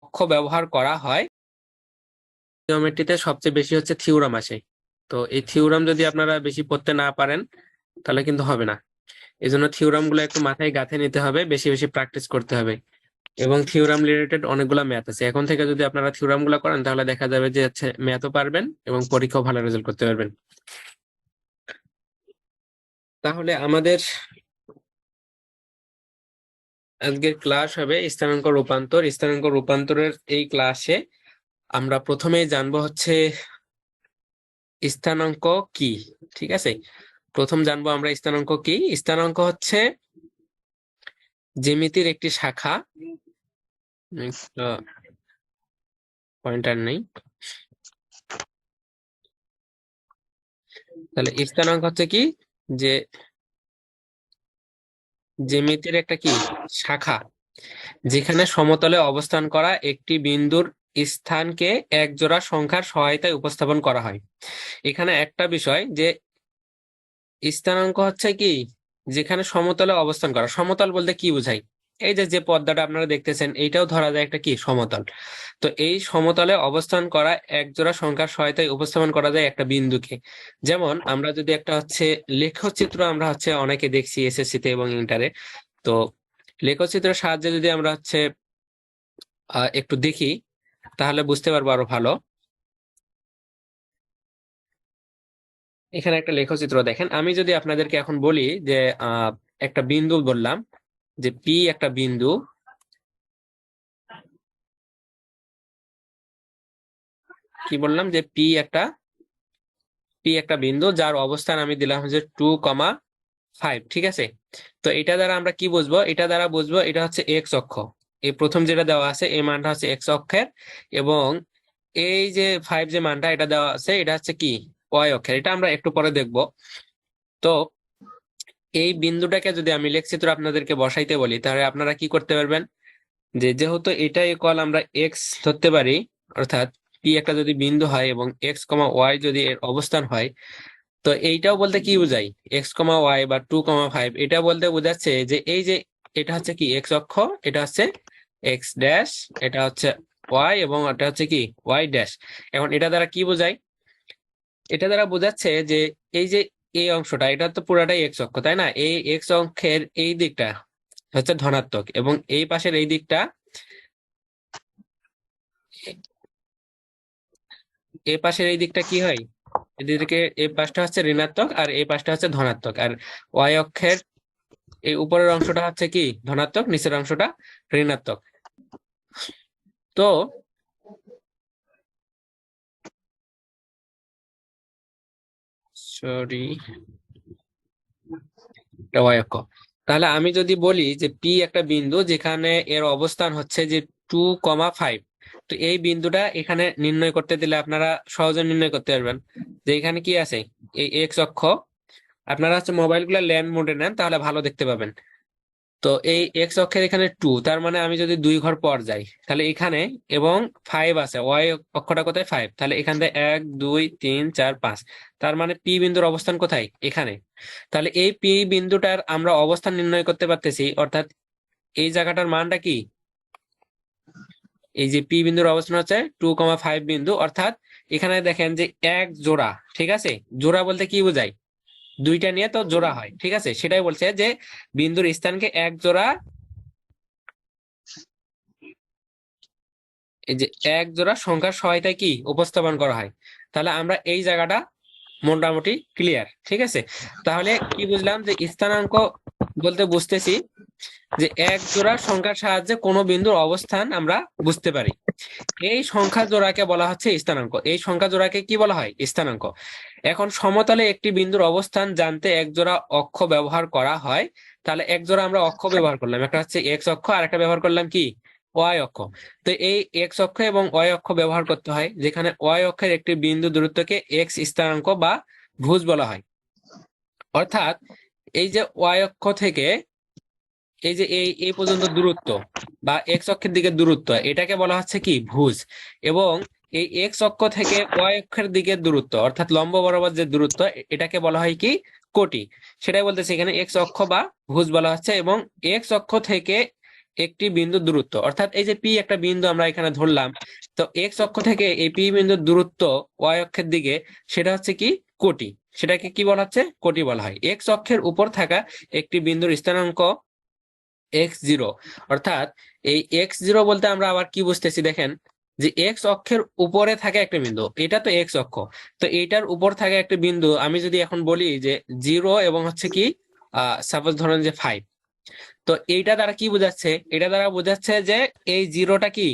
অক্ষ ব্যবহার করা হয়, জিওমেট্রিতে সবচেয়ে বেশি হচ্ছে থিওরাম আসে। তো এই থিওরাম যদি আপনারা বেশি পড়তে না পারেন তাহলে কিন্তু হবে না। এই জন্য থিওরাম গুলো একটু মাথায় গাঁথে নিতে হবে, বেশি বেশি প্র্যাকটিস করতে হবে। এবং থিওরাম রিলেটেড অনেকগুলো ম্যাথ আছে, এখন থেকে যদি আপনারা থিওরাম গুলো করেন তাহলে দেখা যাবে যে হচ্ছে ম্যাথও পারবেন এবং পরীক্ষাও ভালো রেজাল্ট করতে পারবেন। তাহলে আমাদের আজকের ক্লাস হবে স্থানাঙ্ক রূপান্তর। স্থানাঙ্ক রূপান্তরের এই ক্লাসে আমরা প্রথমেই জানবো হচ্ছে স্থানাঙ্ক কি। ঠিক আছে, প্রথম জানবো আমরা স্থানাঙ্ক কি। স্থানাঙ্ক হচ্ছে জ্যামিতির একটি শাখা। পয়েন্টার নেই, তাহলে স্থানাঙ্ক হচ্ছে কি যে জ্যামিতির একটা কি শাখা, যেখানে সমতলে অবস্থান করা একটি বিন্দুর স্থানকে এক জোড়া সংখ্যার সহায়তায় উপস্থাপন করা হয়। এখানে একটা বিষয় যে স্থানাঙ্ক হচ্ছে কি যেখানে সমতলে অবস্থান করা। সমতল বলতে কি বোঝায়? এই যে যে পর্দাটা আপনারা দেখতেছেন এইটাও ধরা যায় একটা কি সমতল। তো এই সমতলে অবস্থান করা এক জোড়া সংখ্যার সহায়তায় উপস্থাপন করা যায় একটা বিন্দুকে। যেমন আমরা যদি একটা হচ্ছে লেখচিত্র আমরা হচ্ছে অনেকে দেখছি এসএসসি তে এবং ইন্টারে। তো লেখচিত্রের সাহায্যে যদি আমরা হচ্ছে একটু দেখি তাহলে বুঝতে পারবো আরো ভালো। এখানে একটা লেখচিত্র দেখেন, আমি যদি আপনাদেরকে এখন বলি যে একটা বিন্দু বললাম যে পি একটা বিন্দু, কি বললাম যে পি একটা বিন্দু যার অবস্থান আমি দিলাম হচ্ছে 2,5। ঠিক আছে, তো এটা দ্বারা আমরা কি বুঝবো? এটা দ্বারা বুঝবো এটা হচ্ছে এক্স অক্ষ। এই প্রথম যেটা দেওয়া আছে এই মানটা হচ্ছে এক্স অক্ষের, এবং এই যে 5 যে মানটা এটা দেওয়া আছে এটা হচ্ছে কি ওয়াই অক্ষের। এটা আমরা একটু পরে দেখবো। তো এই বিন্দুটাকে যদি আমি লেখচিত্র আপনাদেরকে বসাইতে বলি তাহলে আপনারা কি করতে পারবেন? যে যেহেতু এটা ইকুয়াল আমরা এক্স ধরতে পারি, অর্থাৎ পি একটা যদি বিন্দু হয় এবং এক্স কমা ওয়াই যদি এর অবস্থান হয়, তো এইটাও বলতে কি বোঝায়? এক্স কমা ওয়াই বা 2,5 এটা বলতে বোঝাচ্ছে যে এই যে এটা হচ্ছে কি এক্স অক্ষ, এটা হচ্ছে এক্স ড্যাশ, এটা হচ্ছে ওয়াই এবং এটা হচ্ছে কি ওয়াই ড্যাশ। এখন এটা দ্বারা কি বোঝায়? এটা দ্বারা বোঝাচ্ছে যে এই যে এই অংশটা এটা তো পুরাটাই এক্স অক্ষ, তাই না? এই এক্স অক্ষের এই দিকটা হচ্ছে ধনাত্মক এবং এই পাশের এই দিকটা, এই পাশের এই দিকটা কি হয়? এদিকে এই পাশটা হচ্ছে ঋণাত্মক আর এই পাশটা হচ্ছে ধনাত্মক। আর ওয়াই অক্ষের এই উপরের অংশটা হচ্ছে কি ধনাত্মক, নিচের অংশটা ঋণাত্মক। তো সরি, ওয়াই অক্ষ। তাহলে আমি যদি বলি যে পি একটা বিন্দু যেখানে এর অবস্থান হচ্ছে যে 2,5, তো এই বিন্দুটা এখানে নির্ণয় করতে দিলে আপনারা সহজে নির্ণয় করতে পারবেন যে এখানে কি আছে। এই এক্স অক্ষ, আপনারা হচ্ছে মোবাইল গুলো ল্যান্ড মোডে নেন তাহলে ভালো দেখতে পাবেন। তো এই এক্স অক্ষের এখানে 2, তার মানে আমি যদি 2 ঘর পর যাই তাহলে এখানে, এবং 5 আছে, ওয়াই অক্ষটা কোথায় 5, তাহলে এখান থেকে 1 2 3 4 5, তার মানে পি বিন্দুর অবস্থান কোথায়? এখানে। তাহলে এই পি বিন্দুটার আমরা অবস্থান নির্ণয় করতে পারতেছি, অর্থাৎ এই জায়গাটার মানটা কি? এই যে পি বিন্দুর অবস্থান হচ্ছে 2,5 বিন্দু, অর্থাৎ এখানে দেখেন যে এক জোড়া। ঠিক আছে, জোড়া বলতে কি বোঝায়? দুইটা নিয়ে তো জোড়া হয়। ঠিক আছে, সেটাই বলছে যে বিন্দুর স্থানকে এক জোড়া, এই যে এক জোড়া সংখ্যার সহায়তায় কি উপস্থাপন করা হয়। তাহলে আমরা এই জায়গাটা মোটামুটি ক্লিয়ার। ঠিক আছে, তাহলে কি বুঝলাম? যে স্থানাঙ্ক বলতে বুঝতেছি যে এক জোড়া সংখ্যার সাহায্যে কোনো বিন্দুর অবস্থান আমরা বুঝতে পারি। এই সংখ্যা জোড়াকে বলা হচ্ছে স্থানাঙ্ক। এই সংখ্যা জোড়াকে কি বলা হয়? স্থানাঙ্ক। এখন সমতলে একটি বিন্দুর অবস্থান জানতে এক জোড়া অক্ষ ব্যবহার করা হয়। তাহলে এক জোড়া আমরা অক্ষ ব্যবহার করলাম, একটা হচ্ছে এক্স অক্ষ আর একটা ব্যবহার করলাম কি ওয়াই অক্ষ। তো এই এক্স অক্ষ এবং ওয়াই অক্ষ ব্যবহার করতে হয় যেখানে ওয়াই অক্ষের একটি বিন্দু দূরত্বকে এক্স স্থানাঙ্ক বা ভুজ বলা হয়। অর্থাৎ এই যে ওয়াই অক্ষ থেকে এই যে এই পর্যন্ত দূরত্ব বা এক্স অক্ষের দিকে দূরত্ব, এটাকে বলা হচ্ছে কি ভুজ। এবং এই এক্স অক্ষ থেকে ওয়াই অক্ষের দিকে দূরত্ব অর্থাৎ লম্ব বরাবর যে দূরত্ব, এটাকে বলা হয় কি কোটি। সেটাই বলতেছে এখানে এক্স অক্ষ বা ভুজ বলা হচ্ছে। এবং এক্স অক্ষ থেকে একটি বিন্দু দূরত্ব, অর্থাৎ এই যে পি একটা বিন্দু আমরা এখানে ধরলাম, তো এক্স অক্ষ থেকে এই পি বিন্দুর দূরত্ব ওয়াই অক্ষের দিকে সেটা হচ্ছে কি কোটি, সেটাকে কি বলা হচ্ছে কোটি বলা হয়। এক্স অক্ষের উপর থাকা একটি বিন্দুর স্থানাঙ্ক x0, অর্থাৎ এই x0 বলতে আমরা আবার কি বুঝতেছি দেখেন, যে এক্স অক্ষের উপরে থাকে একটা বিন্দু, এটা তো এক্স অক্ষ, তো এইটার উপর থাকে একটা বিন্দু আমি যদি এখন বলি যে 0 এবং হচ্ছে কি সাপোজ ধরেন যে 5, তো এইটা দ্বারা কি বোঝাচ্ছে, এটা দ্বারা বোঝাচ্ছে যে এই জিরোটা কি,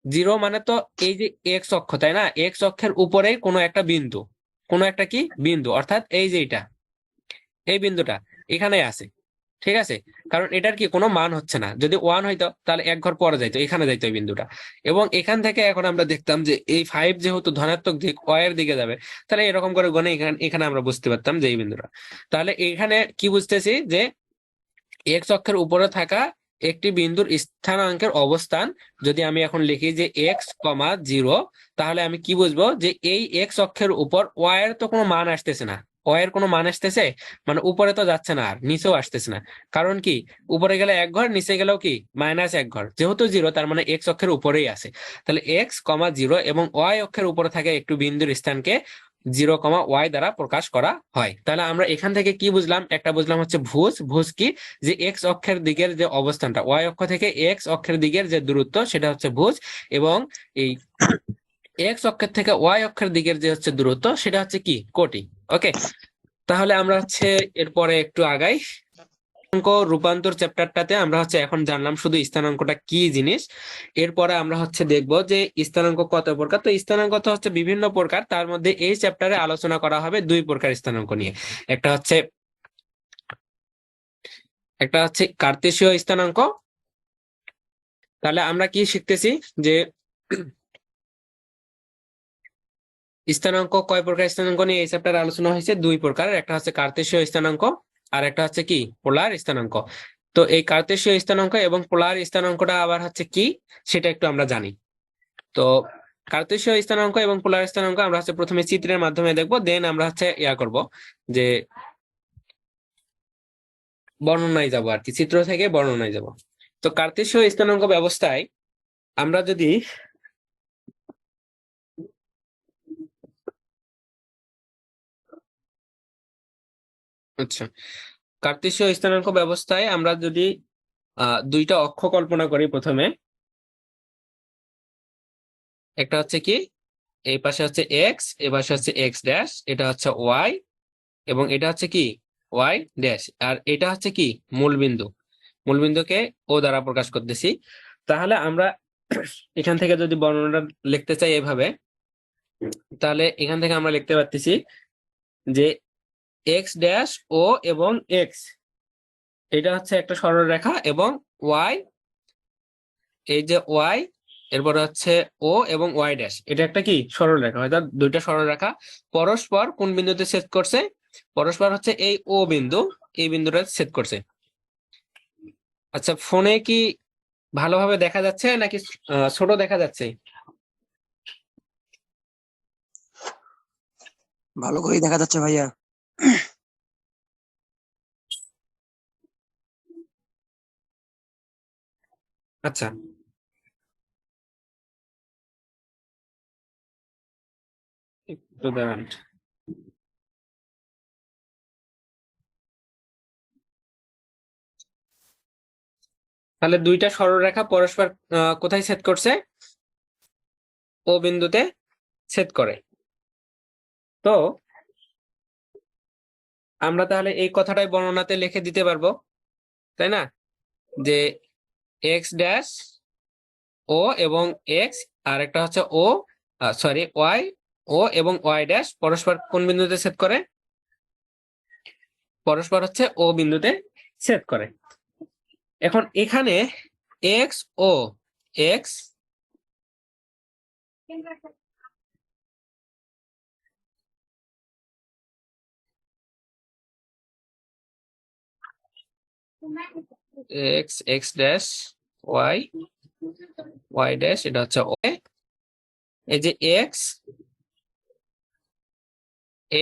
জিরো মানে তো এই যে এক্স অক্ষ তাই না, এক্স অক্ষের উপরেই কোনো একটা বিন্দু, কোনো একটা কি বিন্দু, অর্থাৎ এই যে এটা, এই বিন্দুটা এখানে আছে, ঠিক আছে। কারণ এটার কি কোনো মান হচ্ছে না, যদি 1 হইতো তাহলে এক ঘর পরে যাইতো, এখানে যাইতো এই বিন্দুটা। এবং এখান থেকে এখন আমরা দেখতাম যে এই 5 যেহেতু ধনাত্মক দিক y এর দিকে যাবে, তাহলে এরকম করে গণে এখানে এখানে আমরা বুঝতে পারতাম যে এই বিন্দুটা। তাহলে এখানে কি বুঝতেছি যে এক্স অক্ষের উপরে থাকা একটি বিন্দুর স্থানাঙ্কের অবস্থান যদি আমি এখন লিখি যে x, 0, তাহলে আমি কি বুঝবো যে এই এক্স অক্ষের উপর y এর তো কোনো মান আসতেছে না, y এর কোনো মান আসতেছে মানে উপরে তো যাচ্ছে না আর নিচেও আসতেছে না। কারণ কি, উপরে গেলে এক ঘর, নিচে গেলেও কি -1 ঘর, যেহেতু 0 তার মানে এক্স অক্ষের উপরেই আছে। তাহলে x, 0 এবং y অক্ষের উপরে থাকা একটু বিন্দুর স্থানকে 0, y দ্বারা প্রকাশ করা হয়। তাহলে আমরা এখান থেকে কি বুঝলাম, একটা বুঝলাম হচ্ছে ভুজ, ভুজ কি, যে এক্স অক্ষের দিকের যে অবস্থানটা, ওয়াই অক্ষ থেকে এক্স অক্ষের দিকের যে দূরত্ব সেটা হচ্ছে ভুজ, এবং এই এক্স অক্ষের থেকে ওয়াই অক্ষের দিকের যে হচ্ছে দূরত্ব সেটা হচ্ছে কি কোটি। ওকে, তাহলে আমরা হচ্ছে এরপরে একটু আগাই। স্থানাঙ্ক রূপান্তর চ্যাপ্টারটাতে আমরা হচ্ছে এখন জানলাম শুধু স্থানাঙ্কটা কি জিনিস, এরপরে আমরা হচ্ছে দেখবো যে স্থানাঙ্ক কত প্রকার। তো স্থানাঙ্ক তো হচ্ছে বিভিন্ন প্রকার, তার মধ্যে এই চ্যাপ্টারে আলোচনা করা হবে 2 প্রকার স্থানাঙ্ক নিয়ে। একটা হচ্ছে কার্তেশীয় স্থানাঙ্ক। তাহলে আমরা কি শিখতেছি যে স্থানাঙ্ক কয় প্রকার স্থানাঙ্ক নিয়ে এই চ্যাপ্টারে আলোচনা হয়েছে, 2 প্রকার, একটা হচ্ছে কার্তেশীয় স্থানাঙ্ক আর একটা হচ্ছে কি পোলার স্থানাঙ্ক। তো এই কার্তেশীয় স্থানাঙ্ক এবং পোলার স্থানাঙ্কটা আবার হচ্ছে কি সেটা একটু আমরা জানি। তো কার্তেশীয় স্থানাঙ্ক এবং পোলার স্থানাঙ্ক আমরা হচ্ছে প্রথমে চিত্রের মাধ্যমে দেখবো, দেন আমরা হচ্ছে করব যে বর্ণনায় যাব আর কি, চিত্র থেকে বর্ণনায় যাব। তো কার্তেশীয় স্থানাঙ্ক ব্যবস্থায় আমরা যদি আচ্ছা, কার্তেশীয় স্থানাঙ্ক ব্যবস্থায় আমরা যদি 2টা অক্ষ কল্পনা করি প্রথমে, একটা হচ্ছে কি এই পাশে হচ্ছে এক্স, এ পাশে হচ্ছে এক্স ড্যাশ, এটা হচ্ছে ওয়াই, এবং এটা হচ্ছে কি ওয়াই ড্যাশ, আর এটা হচ্ছে কি মূলবিন্দু, মূলবিন্দুকে ও দ্বারা প্রকাশ করতেছি। তাহলে আমরা এখান থেকে যদি বর্ণনাটা লিখতে চাই এভাবে, তাহলে এখান থেকে আমরা লিখতে পারতেছি যে এক্স ড্যাশ ও এবং এক্স, এটা হচ্ছে একটা সরলরেখা, এবং ওয়াই, এই যে ওয়াই, এরপরে হচ্ছে ও এবং ওয়াই ড্যাশ, এটা একটা কি সরলরেখা, অর্থাৎ 2টা সরলরেখা পরস্পর কোন বিন্দুতে ছেদ করছে, পরস্পর হচ্ছে এই ও বিন্দু, এই বিন্দুটা ছেদ করছে। আচ্ছা, ফোনে কি ভালোভাবে দেখা যাচ্ছে নাকি ছোট দেখা যাচ্ছে? ভালো করেই দেখা যাচ্ছে ভাইয়া। আচ্ছা, একটু দাঁড়ান। তাহলে 2টা সরলরেখা পরস্পর কোথায় ছেদ করছে, ও বিন্দুতে ছেদ করে। তো আমরা তাহলে এই কথাটাই বর্ণনাতে লিখে দিতে পারবো, তাই না, যে এক্স ড্যাশ ও এবং এক্স, আর একটা হচ্ছে ও সরি ওয়াই, ও এবং ওয়াই ড্যাশ পরস্পর কোন বিন্দুতে ছেদ করে, পরস্পর হচ্ছে ও বিন্দুতে ছেদ করে। এখন এখানে এক্স ও x, x x dash y, y dash, এটা হচ্ছে ও, এই যে এক্স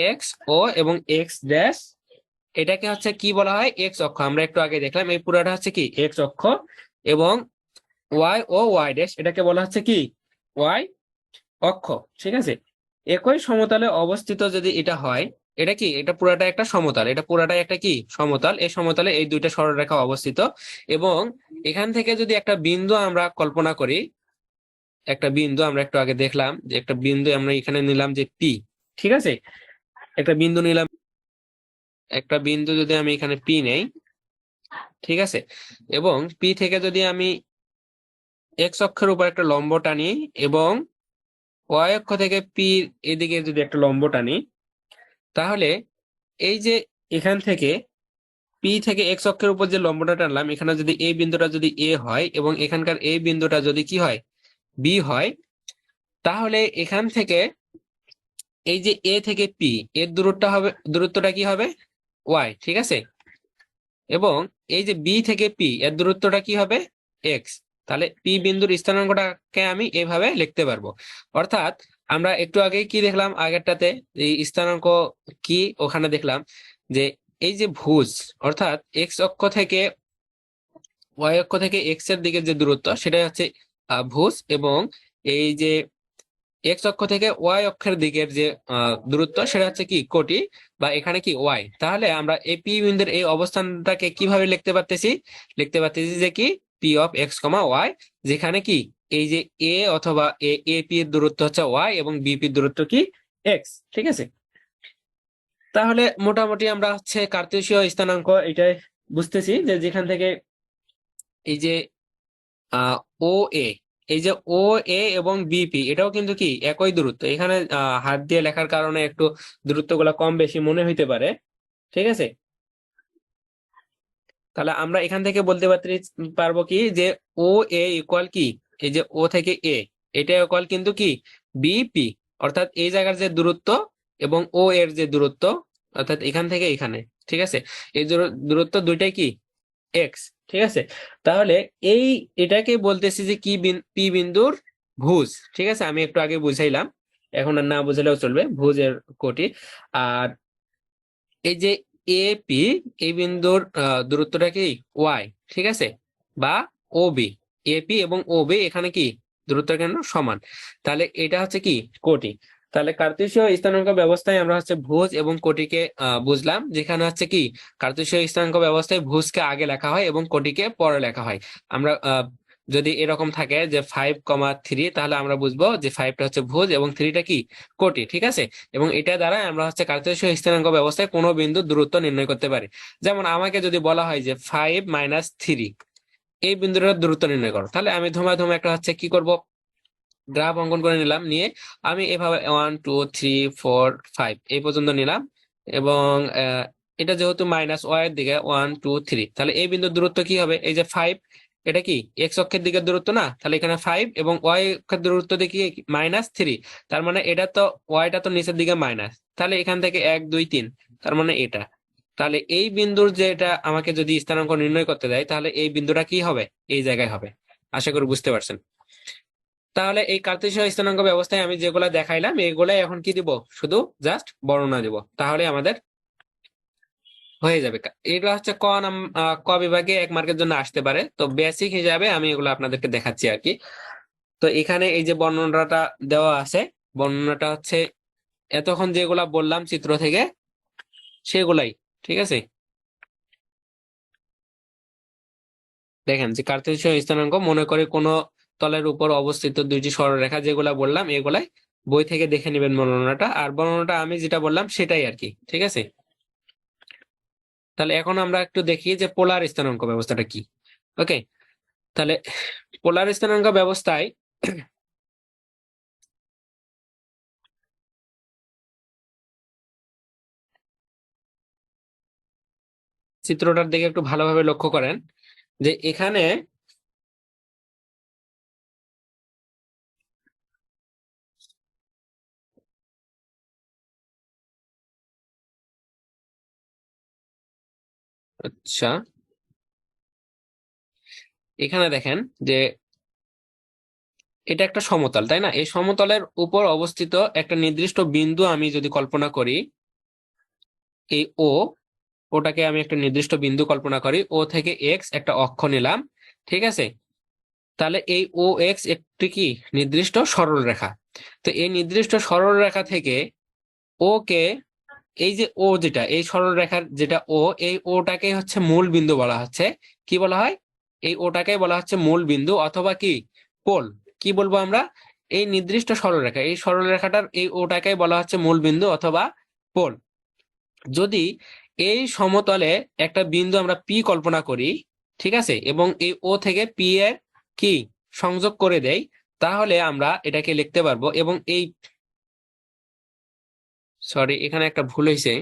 এক্স ও এবং এক্স ড্যাশ, এটাকে হচ্ছে কি বলা হয় এক্স অক্ষ, আমরা একটু আগে দেখলাম এই পুরোটা হচ্ছে কি এক্স অক্ষ, এবং ওয়াই ও ওয়াই ড্যাশ এটাকে বলা হচ্ছে কি ওয়াই অক্ষ। ঠিক আছে, একই সমতলে অবস্থিত যদি এটা হয়, এটা কি, এটা পুরাটা একটা সমতল, এটা পুরাটাই একটা কি সমতল, এই সমতলে এই দুইটা সরলরেখা অবস্থিত। এবং এখান থেকে যদি একটা বিন্দু আমরা কল্পনা করি, একটা বিন্দু আমরা একটু আগে দেখলাম যে একটা বিন্দু আমরা এখানে নিলাম যে পি। ঠিক আছে, একটা বিন্দু নিলাম, একটা বিন্দু যদি আমি এখানে পি নেই, ঠিক আছে, এবং পি থেকে যদি আমি এক্স অক্ষের উপর একটা লম্ব টানি এবং ওয়াই অক্ষ থেকে পি এদিকে যদি একটা লম্ব টানি, তাহলে এই যে এখান থেকে পি থেকে এক্স অক্ষের উপর যে লম্বটা টানলাম, এখানে যদি এই বিন্দুটা যদি এ হয় এবং এখানকার এই বিন্দুটা যদি কি হয় বি হয়, তাহলে এখান থেকে এই যে এ থেকে পি এর দূরত্বটা কি হবে ওয়াই। ঠিক আছে, এবং এই যে বি থেকে পি এর দূরত্বটা কি হবে এক্স। তাহলে পি বিন্দুর স্থানাঙ্কটাকে আমি এভাবে লিখতে পারবো। অর্থাৎ আমরা একটু আগে কি দেখলাম, আগেরটাতে এই স্থানাঙ্ক কি ওখানে দেখলাম যে এই যে ভুজ, অর্থাৎ এক্স অক্ষ থেকে ওয়াই অক্ষ থেকে এক্স এর দিকে যে দূরত্ব সেটাই হচ্ছে ভুজ, এবং এই যে এক্স অক্ষ থেকে ওয়াই অক্ষের দিকের যে দূরত্ব সেটা হচ্ছে কি কোটি, বা এখানে কি ওয়াই। তাহলে আমরা এই পি বিন্দুর এই অবস্থানটাকে কিভাবে লিখতে পারতেছি যে কি P of x comma y, যেখানে কি এই যে এ অথবা এ পি এর দূরত্ব হচ্ছে ওয়াই এবং বিপি এর দূরত্ব কি এক্স। ঠিক আছে, তাহলে মোটামুটি আমরা হচ্ছে কার্তেশীয় স্থানাঙ্ক এটাই বুঝতেছি যে যেখান থেকে এই যে ও এ, এই যে ও এ এবং বিপি এটাও কিন্তু কি একই দূরত্ব। এখানে হাত দিয়ে লেখার কারণে একটু দূরত্বগুলো কম বেশি মনে হইতে পারে। ঠিক আছে, তাহলে আমরা এখান থেকে বলতে পারবো কি যে ও এ ইকুয়াল কি, এই যে ও থেকে এ এটা ইকুয়াল কিন্তু কি বিপি, অর্থাৎ এই জায়গার যে দূরত্ব এবং ও এর যে দূরত্ব, অর্থাৎ এখান থেকে এখানে। ঠিক আছে, এই দূরত্ব দুইটাই কি এক্স। ঠিক আছে, তাহলে এই এটাকে বলতেছি যে কি পি বিন্দুর ভুজ। ঠিক আছে, আমি একটু আগে বুঝাইলাম, এখন আর না বুঝালেও চলবে, ভুজের কোটি। আর এই যে এ পি এই বিন্দুর দূরত্বটা কি ওয়াই। ঠিক আছে, বা ও বি, এপি এবং ও বি এখানে কি দূরত্ব কেন সমান, তাহলে এটা হচ্ছে কি কোটি। তাহলে কার্তেশীয় স্থানাঙ্ক ব্যবস্থায় আমরা হচ্ছে ভুজ এবং কোটিকে বুঝলাম, যেখানে হচ্ছে কি কার্তেশীয় স্থানাঙ্ক ব্যবস্থায় ভুজকে আগে লেখা হয় এবং কোটিকে পরে লেখা হয়। আমরা যদি এরকম থাকে যে 5,3, তাহলে আমরা বুঝবো যে 5টা হচ্ছে ভুজ এবং 3টা কি কোটি। ঠিক আছে, এবং এটা দ্বারা আমরা হচ্ছে কার্তেশীয় স্থানাঙ্ক ব্যবস্থায় কোনো বিন্দুর দূরত্ব নির্ণয় করতে পারি। যেমন আমাকে যদি বলা হয় যে 5 - 3 এই বিন্দুটার দূরত্ব নির্ণয় করো, তাহলে আমি ধুমা ধুমা একটা হচ্ছে কি করব, গ্রাফ অঙ্কন করে নিলাম, নিয়ে আমি এভাবে 1 2 3 4 5 এই পর্যন্ত নিলাম, এবং এটা যেহেতু মাইনাস ওয়াই এর দিকে 1 2 3, তাহলে এই বিন্দুর দূরত্ব কি হবে, এই যে 5 এটা কি এক্স অক্ষের দিকের দূরত্ব না, তাহলে এখানে 5 এবং ওয়াই অক্ষের দূরত্ব দেখি -3, তার মানে এটা তো ওয়াইটা তো নিচের দিকে মাইনাস, তাহলে এখান থেকে 1 2 3, তার মানে এটা। তাহলে এই বিন্দুর যে এটা আমাকে যদি স্থানাঙ্ক নির্ণয় করতে দেয়, তাহলে এই বিন্দুটা কি হবে এই জায়গায় হবে। আশা করি বুঝতে পারছেন। তাহলে এই কার্তেশীয় স্থানাঙ্ক ব্যবস্থায় আমি যেগুলা দেখাইলাম এগুলাই এখন কি দিব, শুধু জাস্ট বর্ণনা দিব, তাহলে আমাদের হয়ে যাবে। এগুলো হচ্ছে ক বিভাগে 1 মার্কের জন্য আসতে পারে, তো বেসিক হিসাবে আমি এগুলো আপনাদেরকে দেখাচ্ছি আর কি। তো এখানে এই যে বর্ণনাটা দেওয়া আছে, বর্ণনাটা হচ্ছে এতক্ষণ যেগুলা বললাম চিত্র থেকে সেগুলাই। ঠিক আছে, দেখেন যে কার্তেশীয় স্থানাঙ্ক মনে করে কোনো তলের উপর অবস্থিত দুইটি সরলরেখা, যেগুলা বললাম এগুলাই বই থেকে দেখে নেবেন বর্ণনাটা, আর বর্ণনাটা আমি যেটা বললাম সেটাই আর কি। ঠিক আছে, তাহলে এখন আমরা একটু দেখি যে পোলার স্থানাঙ্ক ব্যবস্থাটা কি। ওকে, তাহলে পোলার স্থানাঙ্ক ব্যবস্থায় চিত্রটার দিকে একটু ভালোভাবে লক্ষ্য করেন যে এখানে আচ্ছা, এখানে দেখেন যে এটা একটা সমতল, তাই না, এই সমতলের উপর অবস্থিত একটা নির্দিষ্ট বিন্দু আমি যদি কল্পনা করি, এই ওটাকে আমি একটা নির্দিষ্ট বিন্দু কল্পনা করি, ও থেকে এক্স একটা অক্ষ নিলাম। ঠিক আছে? তাহলে এই ও এক্স একটি কি নির্দিষ্ট সরল রেখা। তো এই নির্দিষ্ট সরল রেখা থেকে ও কে, এই যে ও যেটা এই সরল রেখার যেটা ও, এই ওটাকে হচ্ছে মূল বিন্দু বলা হচ্ছে। কি বলা হয়? এই ওটাকে বলা হচ্ছে মূল বিন্দু অথবা কি পোল। কি বলবো আমরা? এই নির্দিষ্ট সরলরেখা, এই সরলরেখাটার এই ওটাকে বলা হচ্ছে মূল বিন্দু অথবা পোল। যদি এই সমতলে একটা বিন্দু আমরা পি কল্পনা করি, ঠিক আছে, এবং এই ও থেকে পি এর কি সংযোগ করে দেই, তাহলে আমরা এটাকে লিখতে পারবো। এবং এই, সরি এখানে একটা ভুল হয়েছে।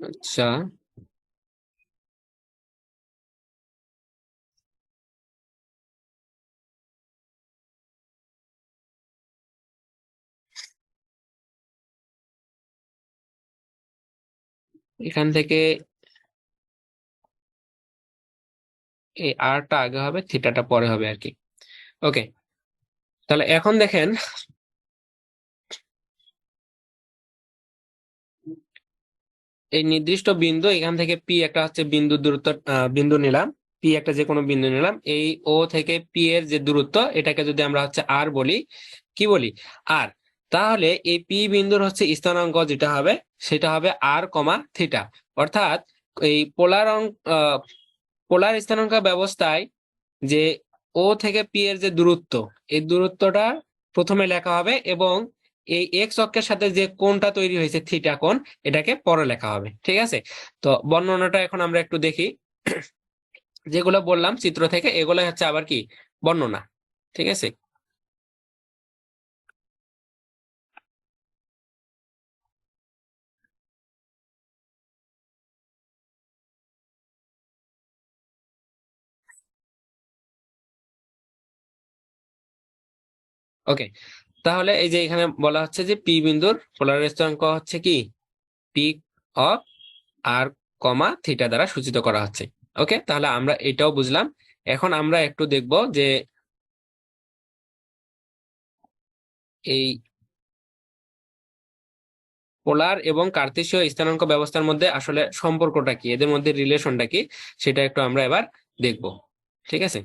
আচ্ছা, এখান থেকে এই আরটা আগে হবে, থিটাটা পরে হবে আর কি। ওকে, তাহলে এখন দেখেন, এই নির্দিষ্ট বিন্দু এখান থেকে পি একটা হচ্ছে বিন্দু দূরত্ব, বিন্দু নিলাম, পি একটা যে কোনো বিন্দু নিলাম। এই ও থেকে পি এর যে দূরত্ব, এটাকে যদি আমরা হচ্ছে আর বলি, কি বলি? আর। তাহলে এই পি বিন্দুর হচ্ছে স্থানাঙ্ক যেটা হবে, সেটা হবে আর কমা থিটা। অর্থাৎ এই পোলার স্থানাঙ্ক ব্যবস্থায় যে ও থেকে পি এর যে দূরত্ব, এই দূরত্বটা প্রথমে লেখা হবে, এবং এই এক্স অক্ষের সাথে যে কোণটা তৈরি হয়েছে থিটা কোণ, এটাকে পরে লেখা হবে। ঠিক আছে? তো বর্ণনাটা এখন আমরা একটু দেখি। যেগুলো বললাম চিত্র থেকে, এগুলো হচ্ছে আবার কি বর্ণনা। ঠিক আছে? ওকে, তাহলে এই যে এখানে বলা হচ্ছে যে পি বিন্দুর পোলার স্থানাঙ্ক হচ্ছে কি P of r comma theta দ্বারা সূচিত করা হচ্ছে। ওকে, তাহলে আমরা এটাও বুঝলাম। এখন আমরা একটু দেখব যে এই পোলার এবং কার্তেশীয় স্থানাঙ্ক ব্যবস্থার মধ্যে আসলে সম্পর্কটা কি, এদের মধ্যে রিলেশনটা কি, সেটা একটু আমরা এবার দেখব। ঠিক আছে?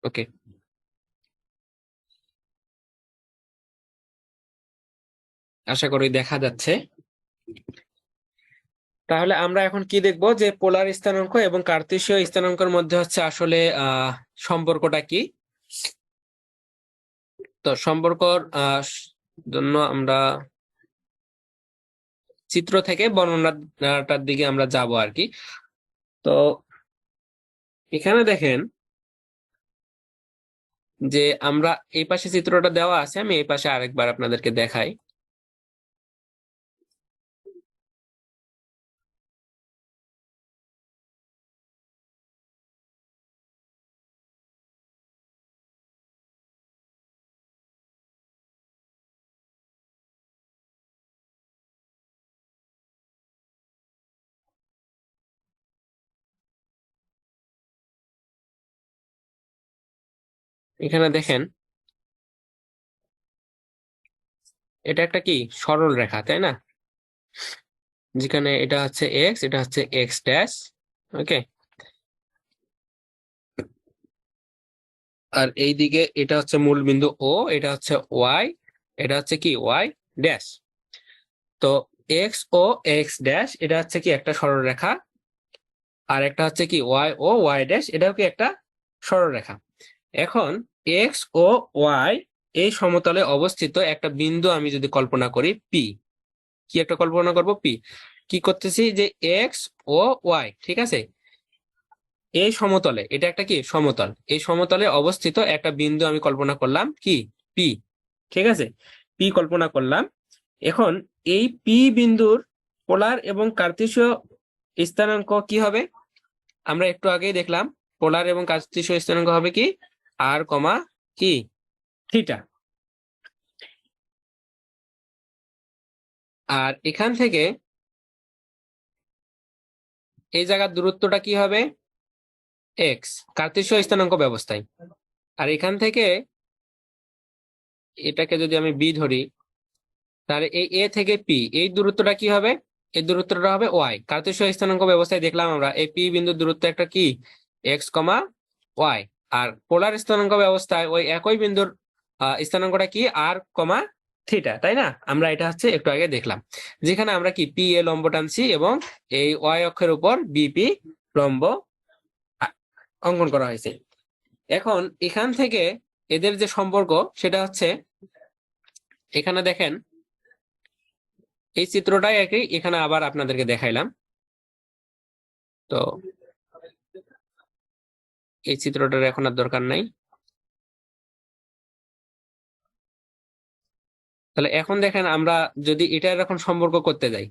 ওকে, আশা করি দেখা যাচ্ছে। তাহলে আমরা এখন কি দেখব, যে পোলার স্থানাঙ্ক এবং কার্তেশীয় স্থানাঙ্কের মধ্যে হচ্ছে আসলে সম্পর্কটা কি। তো সম্পর্কর জন্য আমরা চিত্র থেকে বর্ণনাটার দিকে আমরা যাব আর কি। তো এখানে দেখেন যে আমরা এই পাশে চিত্রটা দেওয়া আছে, আমি এই পাশে আরেকবার আপনাদেরকে দেখাই। এখানে দেখেন, এটা একটা কি সরল রেখা, তাই না? যেখানে এটা হচ্ছে এক্স, এটা হচ্ছে এক্স ড্যাশ। ওকে, আর এই দিকে এটা হচ্ছে মূল বিন্দু ও, এটা হচ্ছে ওয়াই, এটা হচ্ছে কি ওয়াই ড্যাশ। তো এক্স ও এক্স ড্যাশ এটা হচ্ছে কি একটা সরলরেখা, আর একটা হচ্ছে কি ওয়াই ও ওয়াই ড্যাশ, এটাও কি একটা সরলরেখা। এখন এক্স ও ওয়াই এই সমতলে অবস্থিত একটা বিন্দু আমি যদি কল্পনা করি পি, কি একটা কল্পনা করব পি, কি করতেছি যে এক্স ও ওয়াই, ঠিক আছে, এই সমতলে, এটা একটা কি সমতল, এই সমতলে অবস্থিত একটা বিন্দু আমি কল্পনা করলাম কি পি। ঠিক আছে? পি কল্পনা করলাম। এখন এই পি বিন্দুর পোলার এবং কার্তেশীয় স্থানাঙ্ক কি হবে? আমরা একটু আগেই দেখলাম, পোলার এবং কার্তেশীয় স্থানাঙ্ক হবে কি আর কমা কি থিটা। আর এখান থেকে এই জায়গার দূরত্বটা কি হবে, এক্স, কার্তেশীয় স্থানাঙ্ক ব্যবস্থায়। আর এখান থেকে এটাকে যদি আমি বি ধরি, তাহলে এই এ থেকে পি এই দূরত্বটা কি হবে, এই দূরত্বটা হবে ওয়াই। কার্তেশীয় স্থানাঙ্ক ব্যবস্থায় দেখলাম আমরা এই পি বিন্দুর দূরত্ব একটা কি, এক্স কমা ওয়াই। আর পোলার স্থানাঙ্ক ব্যবস্থায় ওই একই বিন্দুর স্থানাঙ্কটা কি, আর কমা থিটা, তাই না? আমরা এটা হচ্ছে একটু আগে দেখলাম, যেখানে আমরা কি পি এ লম্ব টানছি এবং এই ওয়াই অক্ষের উপর বিপি লম্ব অঙ্কন করা হয়েছে। এখন এখান থেকে এদের যে সম্পর্ক সেটা হচ্ছে, এখানে দেখেন এই চিত্রটাই একই, এখানে আবার আপনাদেরকে দেখাইলাম। তো এই চিত্রটার এখন আর দরকার নাই। তাহলে এখন দেখেন আমরা যদি এটার এখন সম্পর্ক করতে যাই,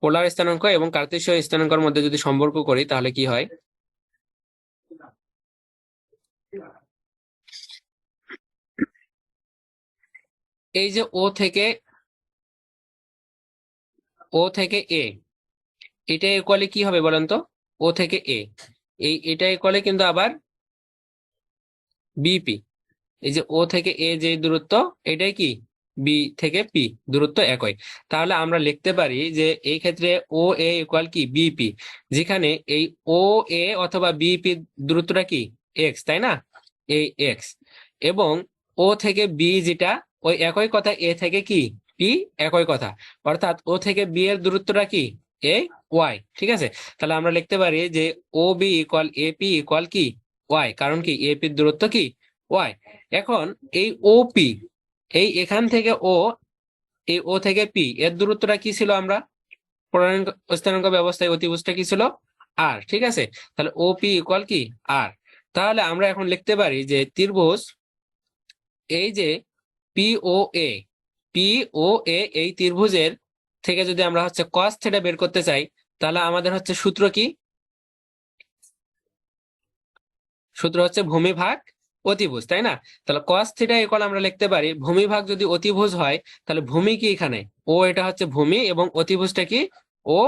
পোলার স্থানাঙ্ক এবং কার্তেশীয় স্থানাঙ্কের মধ্যে যদি সম্পর্ক করি তাহলে কি হয়, এই যে ও থেকে এ, এটা ইকুয়ালি কি হবে বলেন তো, ও থেকে এ, এটা ইকুয়ালি কিন্তু আবার বিপি। এই যে ও থেকে এ যে দূরত্ব, এটাই কি বি থেকে পি দূরত্ব একই। তাহলে আমরা লিখতে পারি যে এই ক্ষেত্রে ও এ ইকুয়াল কি বিপি, যেখানে এই ও এ অথবা বিপি দূরত্বটা কি এক্স, তাই না? এই এক্স, এবং ও থেকে বি যেটা ওই একই কথা, এ থেকে কি পি একই কথা, অর্থাৎ ও থেকে বি এর দূরত্বটা কি এ ওয়াই। ঠিক আছে, তাহলে আমরা লিখতে পারি যে ও বি ইকুয়াল এপি ইকুয়াল কি ওয়াই, কারণ কি এপির দূরত্ব কি ওয়াই। এখন এই ওপি, এই এখান থেকে ও, এই ও থেকে পি এর দূরত্বটা কি ছিল, আমরা পূর্ণাঙ্ক স্থানাঙ্ক ব্যবস্থায় অতিভুজটা কি ছিল আর। ঠিক আছে, তাহলে ওপি ইকুয়াল কি আর। তাহলে আমরা এখন লিখতে পারি যে ত্রিভুজ এই যে পি ও এ, পি ও এ এই ত্রিভুজের থেকে যদি আমরা হচ্ছে কস থিটা বের করতে চাই, তাহলে আমাদের হচ্ছে সূত্র কি, সূত্র হচ্ছে ভূমি ভাগ অতিভুজ, তাই না? তাহলে cos থিটা ইকুয়াল আমরা লিখতে পারি ভূমি ভাগ যদি অতিভুজ হয়, তাহলে ভূমি কি এখানে ও, এটা হচ্ছে ভূমি, এবং অতিভুজটা কি ও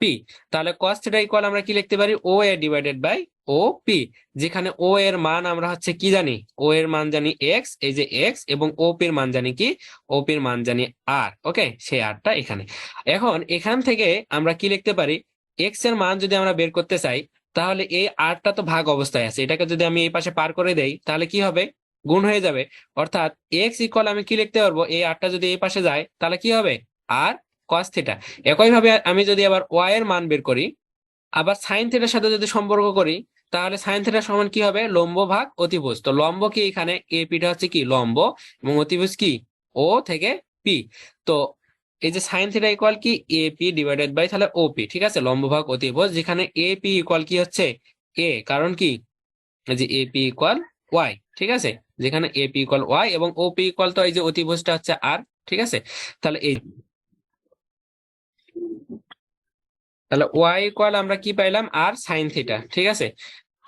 পি। তাহলে cos থিটা ইকুয়াল আমরা কি লিখতে পারি, ও এ ডিভাইডেড বাই ও পি, যেখানে ও এর মান আমরা হচ্ছে কি জানি, ও এর মান জানি এক্স, এই যে এক্স, এবং ও পির মান জানি কি, ও পির মান জানি আর। ওকে, সেই আরটা এখানে। এখন এখান থেকে আমরা কি লিখতে পারি, এক্স এর মান যদি আমরা বের করতে চাই, তাহলে এই আরটা তো ভাগ অবস্থায় আছে, এটাকে যদি আমি এই পাশে পার করে দেই তাহলে কি হবে, গুণ হয়ে যাবে। অর্থাৎ এক্স ইকুয়াল আমি কি লিখতে পারবো, এই আরটা যদি এই পাশে যায় তাহলে কি হবে, আর কস থিটা। একই ভাবে আমি যদি আবার ওয়াই এর মান বের করি, আবার সাইন থিটার সাথে যদি সম্পর্ক করি, তাহলে সাইন থিটা সমান কি হবে, লম্ব ভাগ অতিভুজ। তো লম্ব কি এখানে এ পিটা হচ্ছে কি লম্ব, এবং অতিভুজ কি ও থেকে পি। তো এই যে সাইন থিটা ইকুয়াল কি এ পি ডিভাইডেড বাই তাহলে ও পি। ঠিক আছে, লম্ব ভাগ অতিভুজ, যেখানে এ পি ইকুয়াল কি হচ্ছে এ, কারণ কি এই যে এ পি ইকুয়াল ওয়াই। ঠিক আছে, যেখানে এ পি ইকুয়াল ওয়াই এবং ও পি ইকুয়াল তো এই যে অতিভুজটা হচ্ছে আর। ঠিক আছে, তাহলে এই, তাহলে ওয়াই ইকুয়াল আমরা কি পাইলাম, আর সাইন থিটা। ঠিক আছে,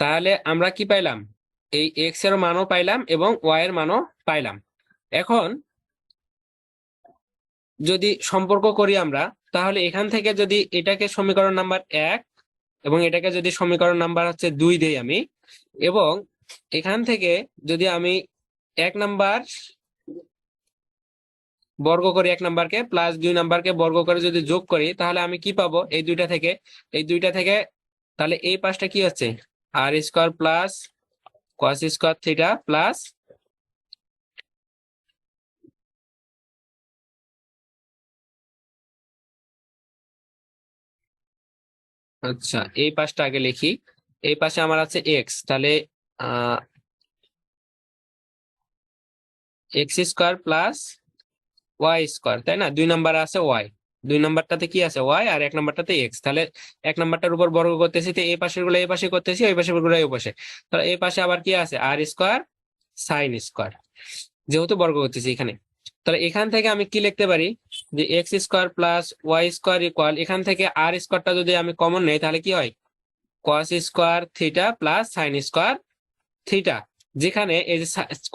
তাহলে আমরা কি পাইলাম, এই এক্স এর মানও পাইলাম এবং ওয়াই এর মানও পাইলাম। এখন যদি সম্পর্ক করি আমরা, তাহলে এখান থেকে যদি এটাকে সমীকরণ নাম্বার 1 এবং এটাকে যদি সমীকরণ নাম্বার হচ্ছে 2 দেই আমি, এবং এখান থেকে যদি আমি 1 নাম্বার বর্গ করি, 1 নাম্বারকে প্লাস 2 নাম্বারকে বর্গ করে যদি যোগ করি, তাহলে আমি কি পাবো, এই দুইটা থেকে, এই দুইটা থেকে, তাহলে এই পাশটা কি হচ্ছে r square plus cos square theta plus, আচ্ছা এই পাশটা আগে লিখি, এই পাশে আমার আছে এক্স, তাহলে x square plus y square, তাই না? 2 নাম্বার আছে ওয়াই, 2 নাম্বারটাতে কি আছে ওয়াই, আর 1 নাম্বারটাতে এক্স। তাহলে 1 নাম্বারটার উপর বর্গ করতেছি, তো এই পাশের গুলো এই পাশে করতেছি, ওই পাশের গুলো এই পাশে। তাহলে এই পাশে আবার কি আছে আর স্কোয়ার সাইন স্কোয়ার, যেহেতু বর্গ করতেছি এখানে। তাহলে এখান থেকে আমি কি লিখতে পারি, যে x square plus y square equal, এখান থেকে আর স্কোয়ারটা যদি আমি কমন নেই তাহলে কি হয়, কস square theta plus sine square theta, যেখানে এই যে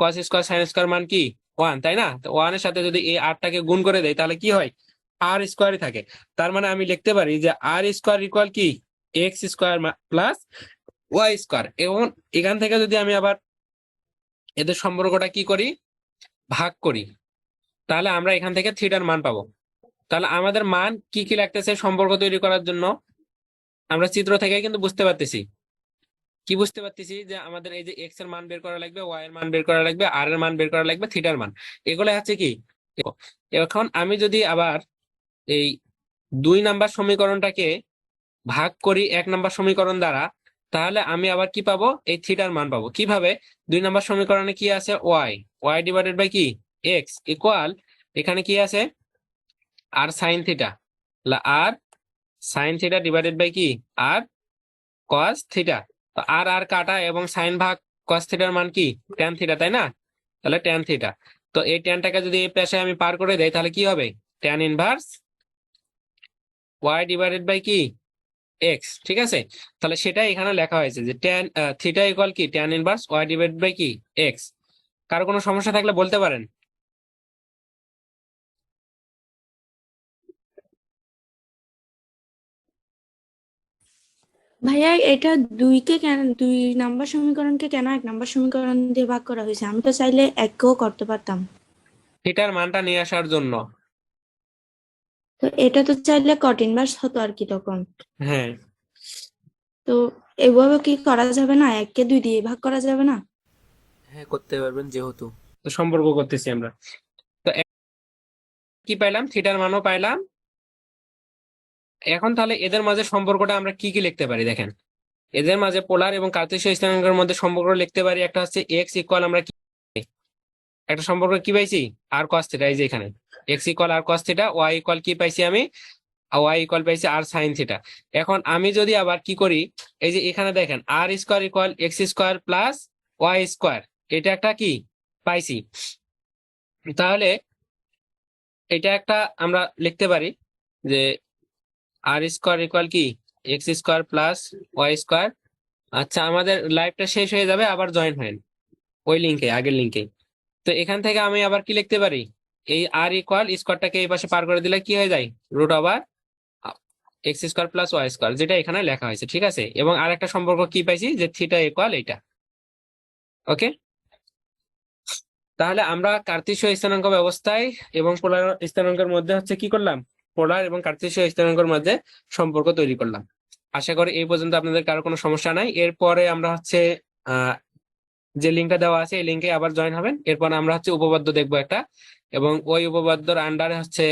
কস স্কোয়ার সাইন স্কোয়ার মান কি 1, তাই না? তো 1 এর সাথে যদি এই আরটাকে গুণ করে দেয় তাহলে কি হয়, আর স্কোয়ারই থাকে। তার মানে আমি লিখতে পারি যে আর স্কোয়ার ইকুয়াল কি x square plus y square. এবং এখান থেকে যদি আমি আবার এদের সম্পর্কটা কি করি, ভাগ করি, তাহলে আমরা এখান থেকে থিটার মান পাবো। তাহলে আমাদের মান কি কি লাগতেছে সম্পর্ক তৈরি করার জন্য, আমরা চিত্র থেকে কিন্তু বুঝতে পারতেছি। কি বুঝতে পারতেছি যে আমাদের এই যে এক্স এর মান বের করা লাগবে, ওয়াই এর মান বের করা লাগবে, আর এর মান বের করা লাগবে, থিটার মান। এগুলো হচ্ছে কি। এখন আমি যদি আবার এই 2 নাম্বার সমীকরণটাকে ভাগ করি 1 নাম্বার সমীকরণ দ্বারা, তাহলে আমি আবার কি পাবো, এই থিটার মান পাবো। কিভাবে? 2 নাম্বার সমীকরণে কি আছে, ওয়াই, ওয়াই ডিভাইডেড বাই কি এক্স ইকুয়াল, এখানে কি আছে r sine theta, r sine theta divided by কি আর কস থিটা। তো আর আর কাটা এবং সাইন ভাগ কস থিটার মান কি ট্যান থিটা, তাই না? তাহলে ট্যান থিটা। তো এই ট্যানটাকে যদি এই পাশে আমি পার করে দেই তাহলে কি হবে, tan inverse y divided by কি এক্স। ঠিক আছে, তাহলে সেটাই এখানে লেখা হয়েছে যে ট্যান থিটা ইকুয়াল কি tan inverse y divided by কি এক্স। কারো কোনো সমস্যা থাকলে বলতে পারেন। ভাইয়া এটা দুই নাম্বার সমীকরণকে কেন 1 নাম্বার সমীকরণ দিয়ে ভাগ করা হয়েছে? আমি তো চাইলে এককেও করতে পারতাম। থিটার মানটা নিয়ে আসার জন্য। তো এটা তো চাইলে কট ইনভার্স হতো আর কি তখন। হ্যাঁ, তো এভাবে কি করা যাবে না? 1 কে 2 দিয়ে ভাগ করা যাবে না? হ্যাঁ করতে পারবেন, যেহেতু তো সম্পর্ক করতেছি আমরা। তো কি পাইলাম, থিটার মানও পাইলাম। এখন তাহলে এদের মাঝে সম্পর্কটা আমরা কি কি লিখতে পারি দেখেন। এদের মাঝে পোলার এবং কার্তেশীয় স্থানাঙ্কের মধ্যে সম্পর্ক লিখতে পারি। একটা হচ্ছে এক্স ইকুয়াল, আমরা কি একটা সম্পর্ক কি পাইছি, আর কস থিটা। এই যে এখানে এক্স ইকুয়াল আর কস থিটা, ওয়াই ইকুয়াল কি পাইছি আমি, ওয়াই ইকুয়াল পাইছি আর সাইন থিটা। এখন আমি যদি আবার কি করি, এই যে এখানে দেখেন r square equal x square plus y square, এটা একটা কি পাইছি। তাহলে এটা একটা আমরা লিখতে পারি যে আর স্কোয়ার ইকুয়াল কি x square plus y square. আচ্ছা, আমাদের লাইফটা শেষ হয়ে যাবে, আবার জয়েন হয় ওই লিঙ্কে, আগের লিঙ্কে। তো এখান থেকে আমি আবার কি লিখতে পারি, এই আর ইকুয়াল স্কোয়ারটাকে এই পাশে পার করে দিলে কি হয়ে যায়, root over x square plus y square, যেটা এখানে লেখা হয়েছে। ঠিক আছে, এবং আরেকটা সম্পর্ক কি পাইছি, যে থিটা ইকুয়াল এইটা। ওকে, তাহলে আমরা কার্তেশীয় স্থানাঙ্ক ব্যবস্থায় এবং পোলার স্থানাঙ্কের মধ্যে হচ্ছে কি করলাম, পোলার এবং কার্তেশীয় স্থানাঙ্কের মধ্যে সম্পর্ক তৈরি করলাম। আশা করি এই পর্যন্ত আপনাদের কারো কোনো সমস্যা নাই। এরপরে আমরা হচ্ছে যে লিঙ্কটা দেওয়া আছে এই লিঙ্কে আবার জয়েন হবেন। এরপর আমরা হচ্ছে উপপাদ্য দেখবো একটা, এবং ওই উপপাদ্যর আন্ডারে হচ্ছে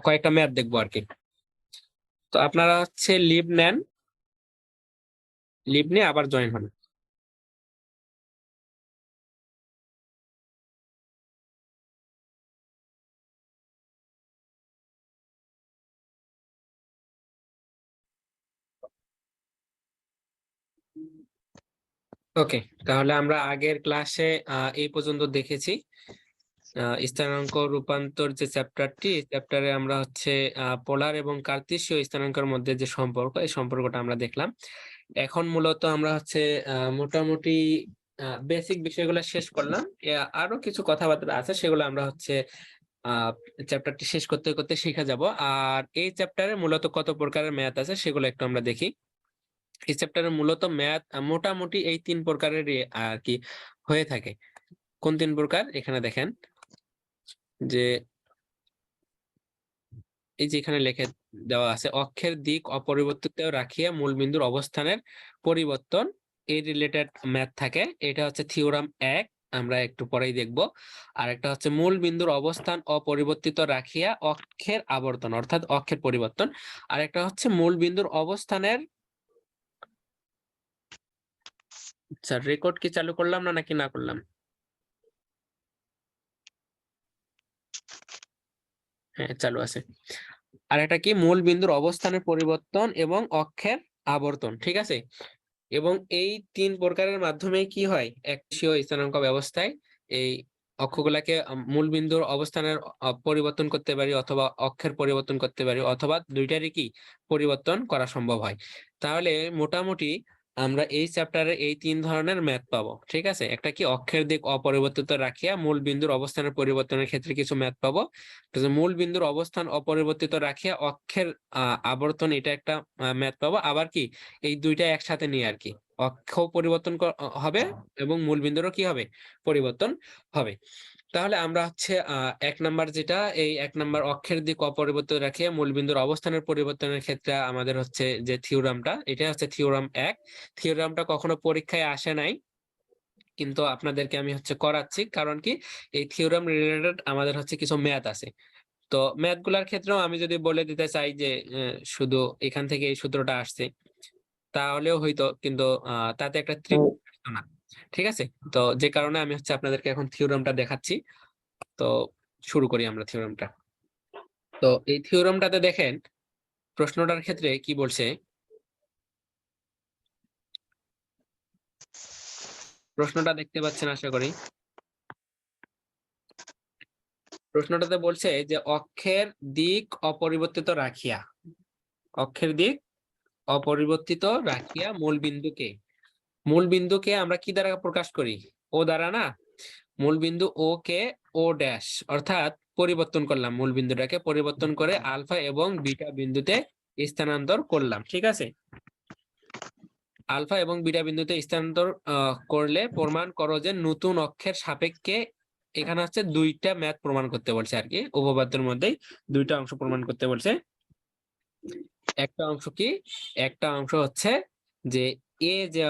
কয়েকটা ম্যাথ দেখবো আর কি। তো আপনারা হচ্ছে লিভ নেন, লিভ নিয়ে আবার জয়েন হন। ওকে, তাহলে আমরা আগের ক্লাসে এই পর্যন্ত দেখেছি স্থানাঙ্ক রূপান্তর যে চ্যাপ্টারটি, এই চ্যাপ্টারে আমরা হচ্ছে পোলার এবং কার্তেশীয় স্থানাঙ্কের মধ্যে যে সম্পর্ক, এই সম্পর্কটা আমরা দেখলাম। এখন মূলত আমরা হচ্ছে মোটামুটি বেসিক বিষয়গুলো শেষ করলাম। আরো কিছু কথাবার্তা আছে, সেগুলো আমরা হচ্ছে চ্যাপ্টারটি শেষ করতে করতে শিখে যাব। আর এই চ্যাপ্টারে মূলত কত প্রকারের ম্যাথ আছে সেগুলো একটু আমরা দেখি। এই চ্যাপ্টারে মূলত ম্যাথ মোটামুটি এই 3 প্রকারের আর কি হয়ে থাকে। কোন 3 প্রকার, এখানে দেখেন যে এই যে এখানে লিখে দেওয়া আছে, অক্ষের দিক অপরিবর্তিত রাখিয়া মূলবিন্দুর অবস্থানের পরিবর্তন, এই রিলেটেড ম্যাথ থাকে। এটা হচ্ছে থিওরাম 1, আমরা একটু পরেই দেখব। আর একটা হচ্ছে মূল বিন্দুর অবস্থান অপরিবর্তিত রাখিয়া অক্ষের আবর্তন, অর্থাৎ অক্ষের পরিবর্তন। আর একটা হচ্ছে মূল বিন্দুর অবস্থানের, স্যার রেকর্ড কি চালু করলাম না নাকি না করলাম? হ্যাঁ চালু আছে। আর একটা কি মূল বিন্দুর অবস্থানের পরিবর্তন এবং অক্ষের আবর্তন। ঠিক আছে, এবং এই 3 প্রকারের মাধ্যমে কি হয়, একশীয় স্থানাঙ্ক ব্যবস্থায় এই অক্ষগুলাকে মূল বিন্দুর অবস্থানের পরিবর্তন করতে পারি, অথবা অক্ষের পরিবর্তন করতে পারি, অথবা দুইটারই কি পরিবর্তন করা সম্ভব হয়। তাহলে মোটামুটি আমরা এই চ্যাপ্টারে এই 3 ধরনের ম্যাথ পাবো, ঠিক আছে। একটা কি অক্ষের দিক অপরিবর্তিত রাখিয়া মূল বিন্দুর অবস্থানের পরিবর্তনের ক্ষেত্রে কিছু ম্যাথ পাবো। তো যে মূল বিন্দুর অবস্থান অপরিবর্তিত রাখিয়া অক্ষের আবর্তন, এটা একটা ম্যাথ পাবো। আবার কি এই দুইটা একসাথে নিয়ে আর কি অক্ষ পরিবর্তন হবে এবং মূল বিন্দুরও কি হবে, পরিবর্তন হবে। তাহলে আমরা হচ্ছে 1 নাম্বার যেটা, এই 1 নাম্বার অক্ষের দিক অপরিবর্তিত রাখে মূলবিন্দুর অবস্থানের পরিবর্তনের ক্ষেত্রে আমাদের হচ্ছে যে থিওরামটা, এটা হচ্ছে থিওরাম 1। থিওরামটা কখনো পরীক্ষায় আসে নাই, কিন্তু আপনাদেরকে আমি হচ্ছে করাচ্ছি, কারণ কি এই থিওরাম রিলেটেড আমাদের হচ্ছে কিছু ম্যাথ আছে। তো ম্যাথ গুলার ক্ষেত্রেও আমি যদি বলে দিতে চাই যে শুধু এখান থেকে এই সূত্রটা আসছে, তাহলেও হয়তো, কিন্তু তাতে একটা ত্রিভুজ আসতো না, ঠিক আছে। তো যে কারণে আমি হচ্ছে আপনাদেরকে এখন থিওরামটা দেখাচ্ছি। তো শুরু করি আমরা থিওরামটা। তো এই থিওরামটাতে দেখেন প্রশ্নটার ক্ষেত্রে কি বলছে, প্রশ্নটা দেখতে পাচ্ছেন আশা করি। প্রশ্নটাতে বলছে যে অক্ষের দিক অপরিবর্তিত রাখিয়া, অক্ষের দিক অপরিবর্তিত রাখিয়া মূল বিন্দুকে আমরা কি দ্বারা প্রকাশ করি, ও দ্বারা না। মূল বিন্দু ও কে ও ড্যাশ অর্থাৎ পরিবর্তন করলাম, মূল বিন্দুটাকে পরিবর্তন করে আলফা এবং বিটা বিন্দুতে স্থানান্তর করলাম, ঠিক আছে। আলফা এবং বিটা বিন্দুতে স্থানান্তর করলে প্রমাণ করো যে নতুন অক্ষের সাপেক্ষে, এখানে হচ্ছে দুইটা ম্যাথ প্রমাণ করতে বলছে আর কি, উপপাদ্যের মধ্যেই দুইটা অংশ প্রমাণ করতে বলছে। একটা অংশ কি, একটা অংশ হচ্ছে যে এ যে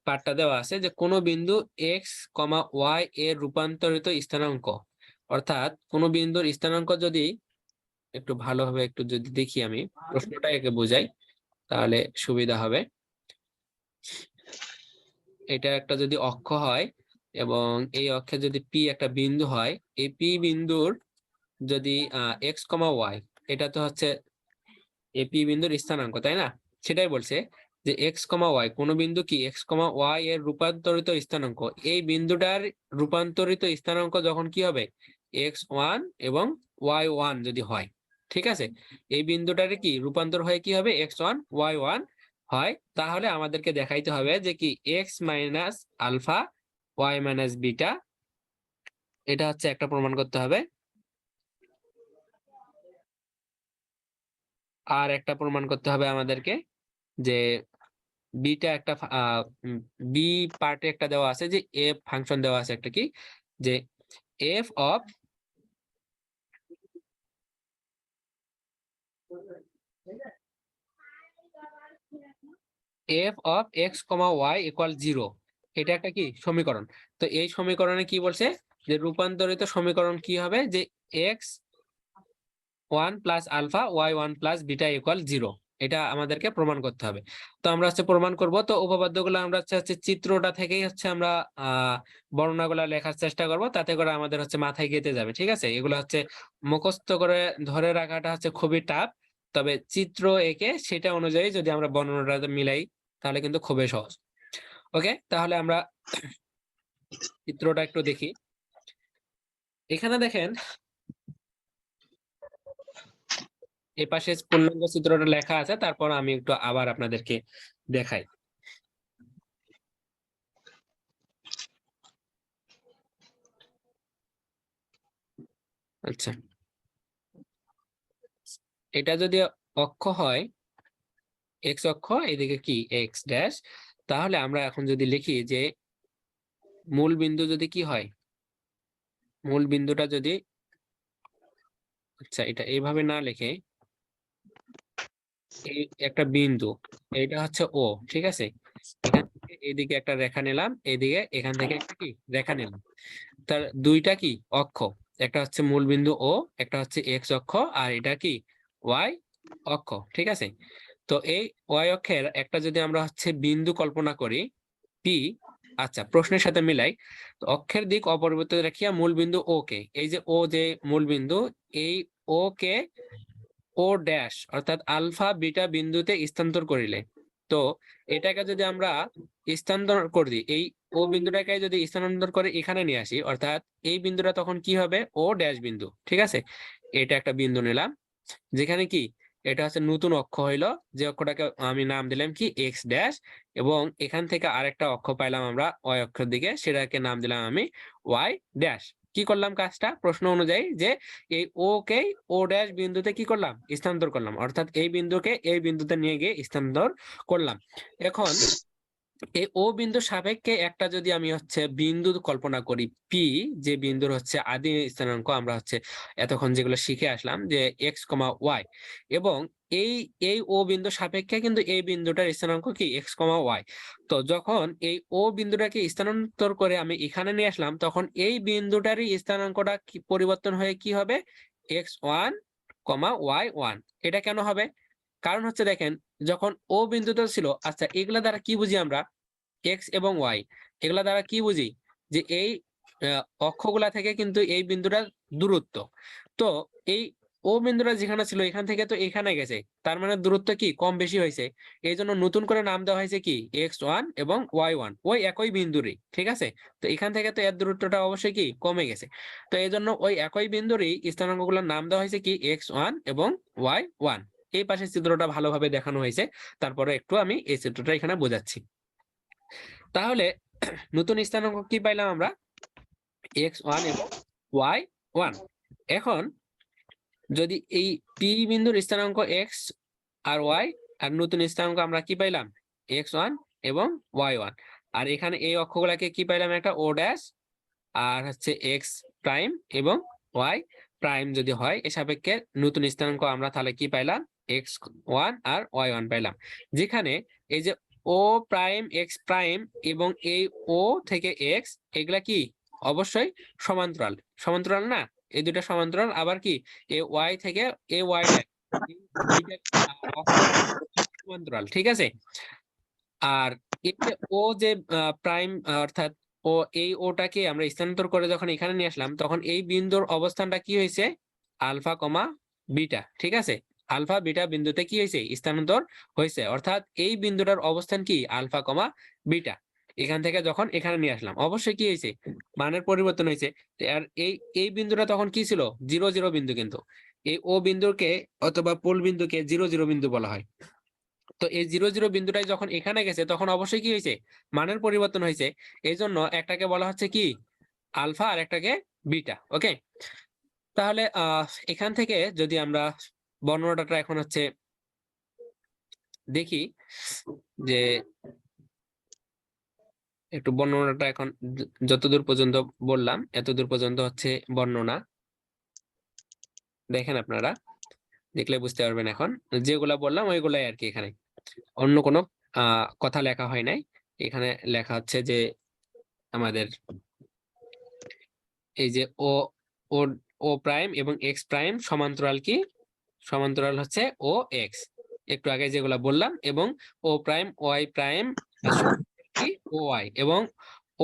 পার্টটা দেওয়া আছে যে কোন বিন্দু এক্স কমা ওয়াই এর রূপান্তরিত স্থানাঙ্ক, অর্থাৎ কোন বিন্দুর স্থানাঙ্ক যদি একটু ভালোভাবে একটু যদি দেখি, আমি প্রশ্নটা একে বোঝাই তাহলে সুবিধা হবে। এটা একটা যদি অক্ষ হয় এবং এই অক্ষে যদি পি একটা বিন্দু হয়, এই পি বিন্দুর যদি এক্স কমা ওয়াই, এটা তো হচ্ছে এই পি বিন্দুর স্থানাঙ্ক, তাই না। সেটাই বলছে যে এক্স কমা ওয়াই, কোন বিন্দু কি এক্স কমা ওয়াই এর রূপান্তরিত স্থানাঙ্ক, এই বিন্দুটার রূপান্তরিত স্থানাঙ্ক যখন কি হবে এক্স ওয়ান এবং ওয়াই ওয়ান যদি হয়, ঠিক আছে। এই বিন্দুটার কি রূপান্তর হয়ে কি হবে এক্স ওয়ান ওয়াই ওয়ান হয়, তাহলে আমাদেরকে দেখাইতে হবে যে কি x minus alpha y minus beta, এটা হচ্ছে একটা প্রমাণ করতে হবে। আর একটা প্রমাণ করতে হবে আমাদেরকে যে বিটা একটা বি পার্টে একটা দেওয়া আছে যে এফ ফাংশন দেওয়া আছে একটা কি, যে f of x comma y equal 0, এটা একটা কি সমীকরণ। তো এই সমীকরণে কি বলছে যে রূপান্তরিত সমীকরণ কি হবে, যে x one plus alpha y one plus beta equal 0, এটা আমাদেরকে প্রমাণ করতে হবে। তো আমরা হচ্ছে প্রমাণ করব। তো উপপাদ্যগুলো আমরা হচ্ছে চিত্রটা থেকেই হচ্ছে আমরা বর্ণনাগুলো লেখার চেষ্টা করব, তাতে করে আমাদের হচ্ছে মাথায় গেঁথে যাবে, ঠিক আছে। এগুলো হচ্ছে মুখস্থ করে ধরে রাখাটা হচ্ছে খুবই টাফ, তবে চিত্র এঁকে সেটা অনুযায়ী যদি আমরা বর্ণনাটা মিলাই তাহলে কিন্তু খুবই সহজ। ওকে, তাহলে আমরা চিত্রটা একটু দেখি। এখানে দেখেন এই পাশে পূর্ণাঙ্গ চিত্রটা লেখা আছে, তারপর আমি একটু আবার আপনাদেরকে দেখাই। আচ্ছা, এটা যদি অক্ষ হয় এক্স অক্ষ, এদিকে কি এক্স ড্যাশ, তাহলে আমরা এখন যদি লিখি যে মূল বিন্দু যদি কি হয়, মূল বিন্দুটা যদি, আচ্ছা এটা এইভাবে না লিখে এই একটা বিন্দু, এটা হচ্ছে ও, ঠিক আছে। এখান থেকে এইদিকে একটা রেখা নিলাম, এইদিকে এখান থেকে একটা কি রেখা নিলাম, তার দুইটা কি অক্ষ, একটা হচ্ছে মূল বিন্দু ও, একটা হচ্ছে এক্স অক্ষ, আর এটা কি ওয়াই অক্ষ, ঠিক আছে। তো এই ওয়াই অক্ষের একটা যদি আমরা হচ্ছে বিন্দু কল্পনা করি পি, আচ্ছা প্রশ্নের সাথে মিলাই, তো অক্ষের দিক অপরিবর্তিত রাখিয়া মূল বিন্দু ও কে, এই যে ও যে মূল বিন্দু, এই ও কে ও ড্যাশ অর্থাৎ আলফা বিটা বিন্দুতে স্থানান্তর করিলে, তো এটাকে যদি আমরা স্থানান্তর করি, এই ও বিন্দুটাকে যদি স্থানান্তর করে এখানে নিয়ে আসি, অর্থাৎ এই বিন্দুটা তখন কি হবে ও ড্যাশ বিন্দু, ঠিক আছে। এটা একটা বিন্দু নিলাম যেখানে কি এটা হচ্ছে নতুন অক্ষ হইলো, যে অক্ষটাকে আমি নাম দিলাম কি এক্স ড্যাশ, এবং এখান থেকে আরেকটা অক্ষ পাইলাম আমরা ওয়াই অক্ষের দিকে, সেটাকে নাম দিলাম আমি ওয়াই ড্যাশ। কি করলাম কাজটা প্রশ্ন অনুযায়ী, যে এই ও কে ও ড্যাশ বিন্দুতে কি করলাম, স্থানান্তর করলাম, অর্থাৎ এই বিন্দুকে এই বিন্দুতে নিয়ে গিয়ে স্থানান্তর করলাম। এখন এই ও বিন্দু সাপেক্ষে একটা যদি আমি হচ্ছে বিন্দু কল্পনা করি পি, যে বিন্দুর হচ্ছে আদি স্থানাঙ্ক আমরা হচ্ছে এতক্ষণ যেগুলো শিখে আসলাম যে এক্স কমা ওয়াই, এবং এই এই ও বিন্দু সাপেক্ষে কিন্তু এই বিন্দুটার স্থানাঙ্ক কি এক্স কমা ওয়াই। তো যখন এই ও বিন্দুটাকে স্থানান্তর করে আমি এখানে নিয়ে আসলাম, তখন এই বিন্দুটারই স্থানাঙ্কটা কি পরিবর্তন হয়ে কি হবে, x one comma y one. এটা কেন হবে? কারণ হচ্ছে দেখেন, যখন ও বিন্দুটা ছিল, আচ্ছা এগুলা দ্বারা কি বুঝি আমরা, এক্স এবং ওয়াই, এগুলা দ্বারা কি বুঝি, যে এই অক্ষগুলা থেকে কিন্তু এই বিন্দুটার দূরত্ব। তো এই ও বিন্দুটা যেখানে ছিল এখান থেকে তো এখানে গেছে, তার মানে দূরত্ব কি কম বেশি হয়েছে। এই জন্য নতুন করে নাম দেওয়া হয়েছে কি এক্স ওয়ান এবং ওয়াই ওয়ান, ওই একই বিন্দুরই, ঠিক আছে। তো এখান থেকে তো এর দূরত্বটা অবশ্যই কি কমে গেছে। তো এই জন্য ওই একই বিন্দুরই স্থানাঙ্কগুলোর নাম দেওয়া হয়েছে কি এক্স ওয়ান এবং ওয়াই ওয়ান। এই পাশের চিত্রটা ভালোভাবে দেখানো হয়েছে, তারপরে একটু আমি এই চিত্রটা এখানে বোঝাচ্ছি। তাহলে নতুন স্থানাঙ্ক কি পাইলাম আমরা, এক্স ওয়ান এবং ওয়াই ওয়ান। এখন যদি এই পি বিন্দুর স্থানাঙ্ক এক্স আর ওয়াই, আর নতুন স্থানাঙ্ক আমরা কি পাইলাম এক্স ওয়ান এবং ওয়াই ওয়ান, আর এখানে এই অক্ষগুলাকে কি পাইলাম একটা ও ড্যাশ, আর হচ্ছে এক্স প্রাইম এবং ওয়াই প্রাইম যদি হয় এ সাপেক্ষে নতুন স্থানাঙ্ক আমরা তাহলে কি পাইলাম এক্স ওয়ান আর ওয়াই ওয়ান পাইলাম। যেখানে এই যে ও প্রাইম এক্স প্রাইম এবং এই ও থেকে এক্স, এগুলা কি অবশ্যই সমান্তরাল, সমান্তরাল না, এই দুটা সমান্তরাল। আবার কি এ ওয়াই থেকে এ ওয়াই সমান্তরাল, ঠিক আছে। আর এতে ও যে প্রাইম, অর্থাৎ ও এই ওটাকে আমরা স্থানান্তর করে যখন এখানে নিয়ে আসলাম, তখন এই বিন্দুর অবস্থানটা কি হয়েছে আলফা কমা বিটা, ঠিক আছে। আলফা বিটা বিন্দুতে কি হয়েছে স্থানান্তর হয়েছে, অর্থাৎ এই বিন্দুটার অবস্থান কি আলফা কমা বিটা। এখান থেকে যখন এখানে নিয়ে আসলাম অবশ্যই কি হয়েছে মানের পরিবর্তন হয়েছে। আর এই এই বিন্দুটা তখন কি ছিল জিরো জিরো বিন্দু, কিন্তু এই ও বিন্দুকে অথবা পোল বিন্দুকে জিরো জিরো বিন্দু বলা হয়। তো এই জিরো জিরো বিন্দুটাই যখন এখানে গেছে তখন অবশ্যই কি হয়েছে মানের পরিবর্তন হয়েছে। এই জন্য একটাকে বলা হচ্ছে কি আলফা আর একটাকে বিটা। ওকে, তাহলে এখান থেকে যদি আমরা বর্ণনাটা এখন হচ্ছে দেখি, যে একটু বর্ণনাটা এখন যতদূর পর্যন্ত বললাম এতদূর পর্যন্ত হচ্ছে বর্ণনা। দেখেন আপনারা দেখলে বুঝতে পারবেন, এখন যেগুলা বললাম ওইগুলাই আর কি, এখানে অন্য কোনো কথা লেখা হয় নাই। এখানে লেখা হচ্ছে যে আমাদের এই যে ও ও ও প্রাইম এবং এক্স প্রাইম সমান্তরাল কি, সমান্তরাল হচ্ছে ও এক্স, একটু আগে যেগুলা বললাম, এবং ও প্রাইম ওয়াই প্রাইম কি ও ওয়াই, এবং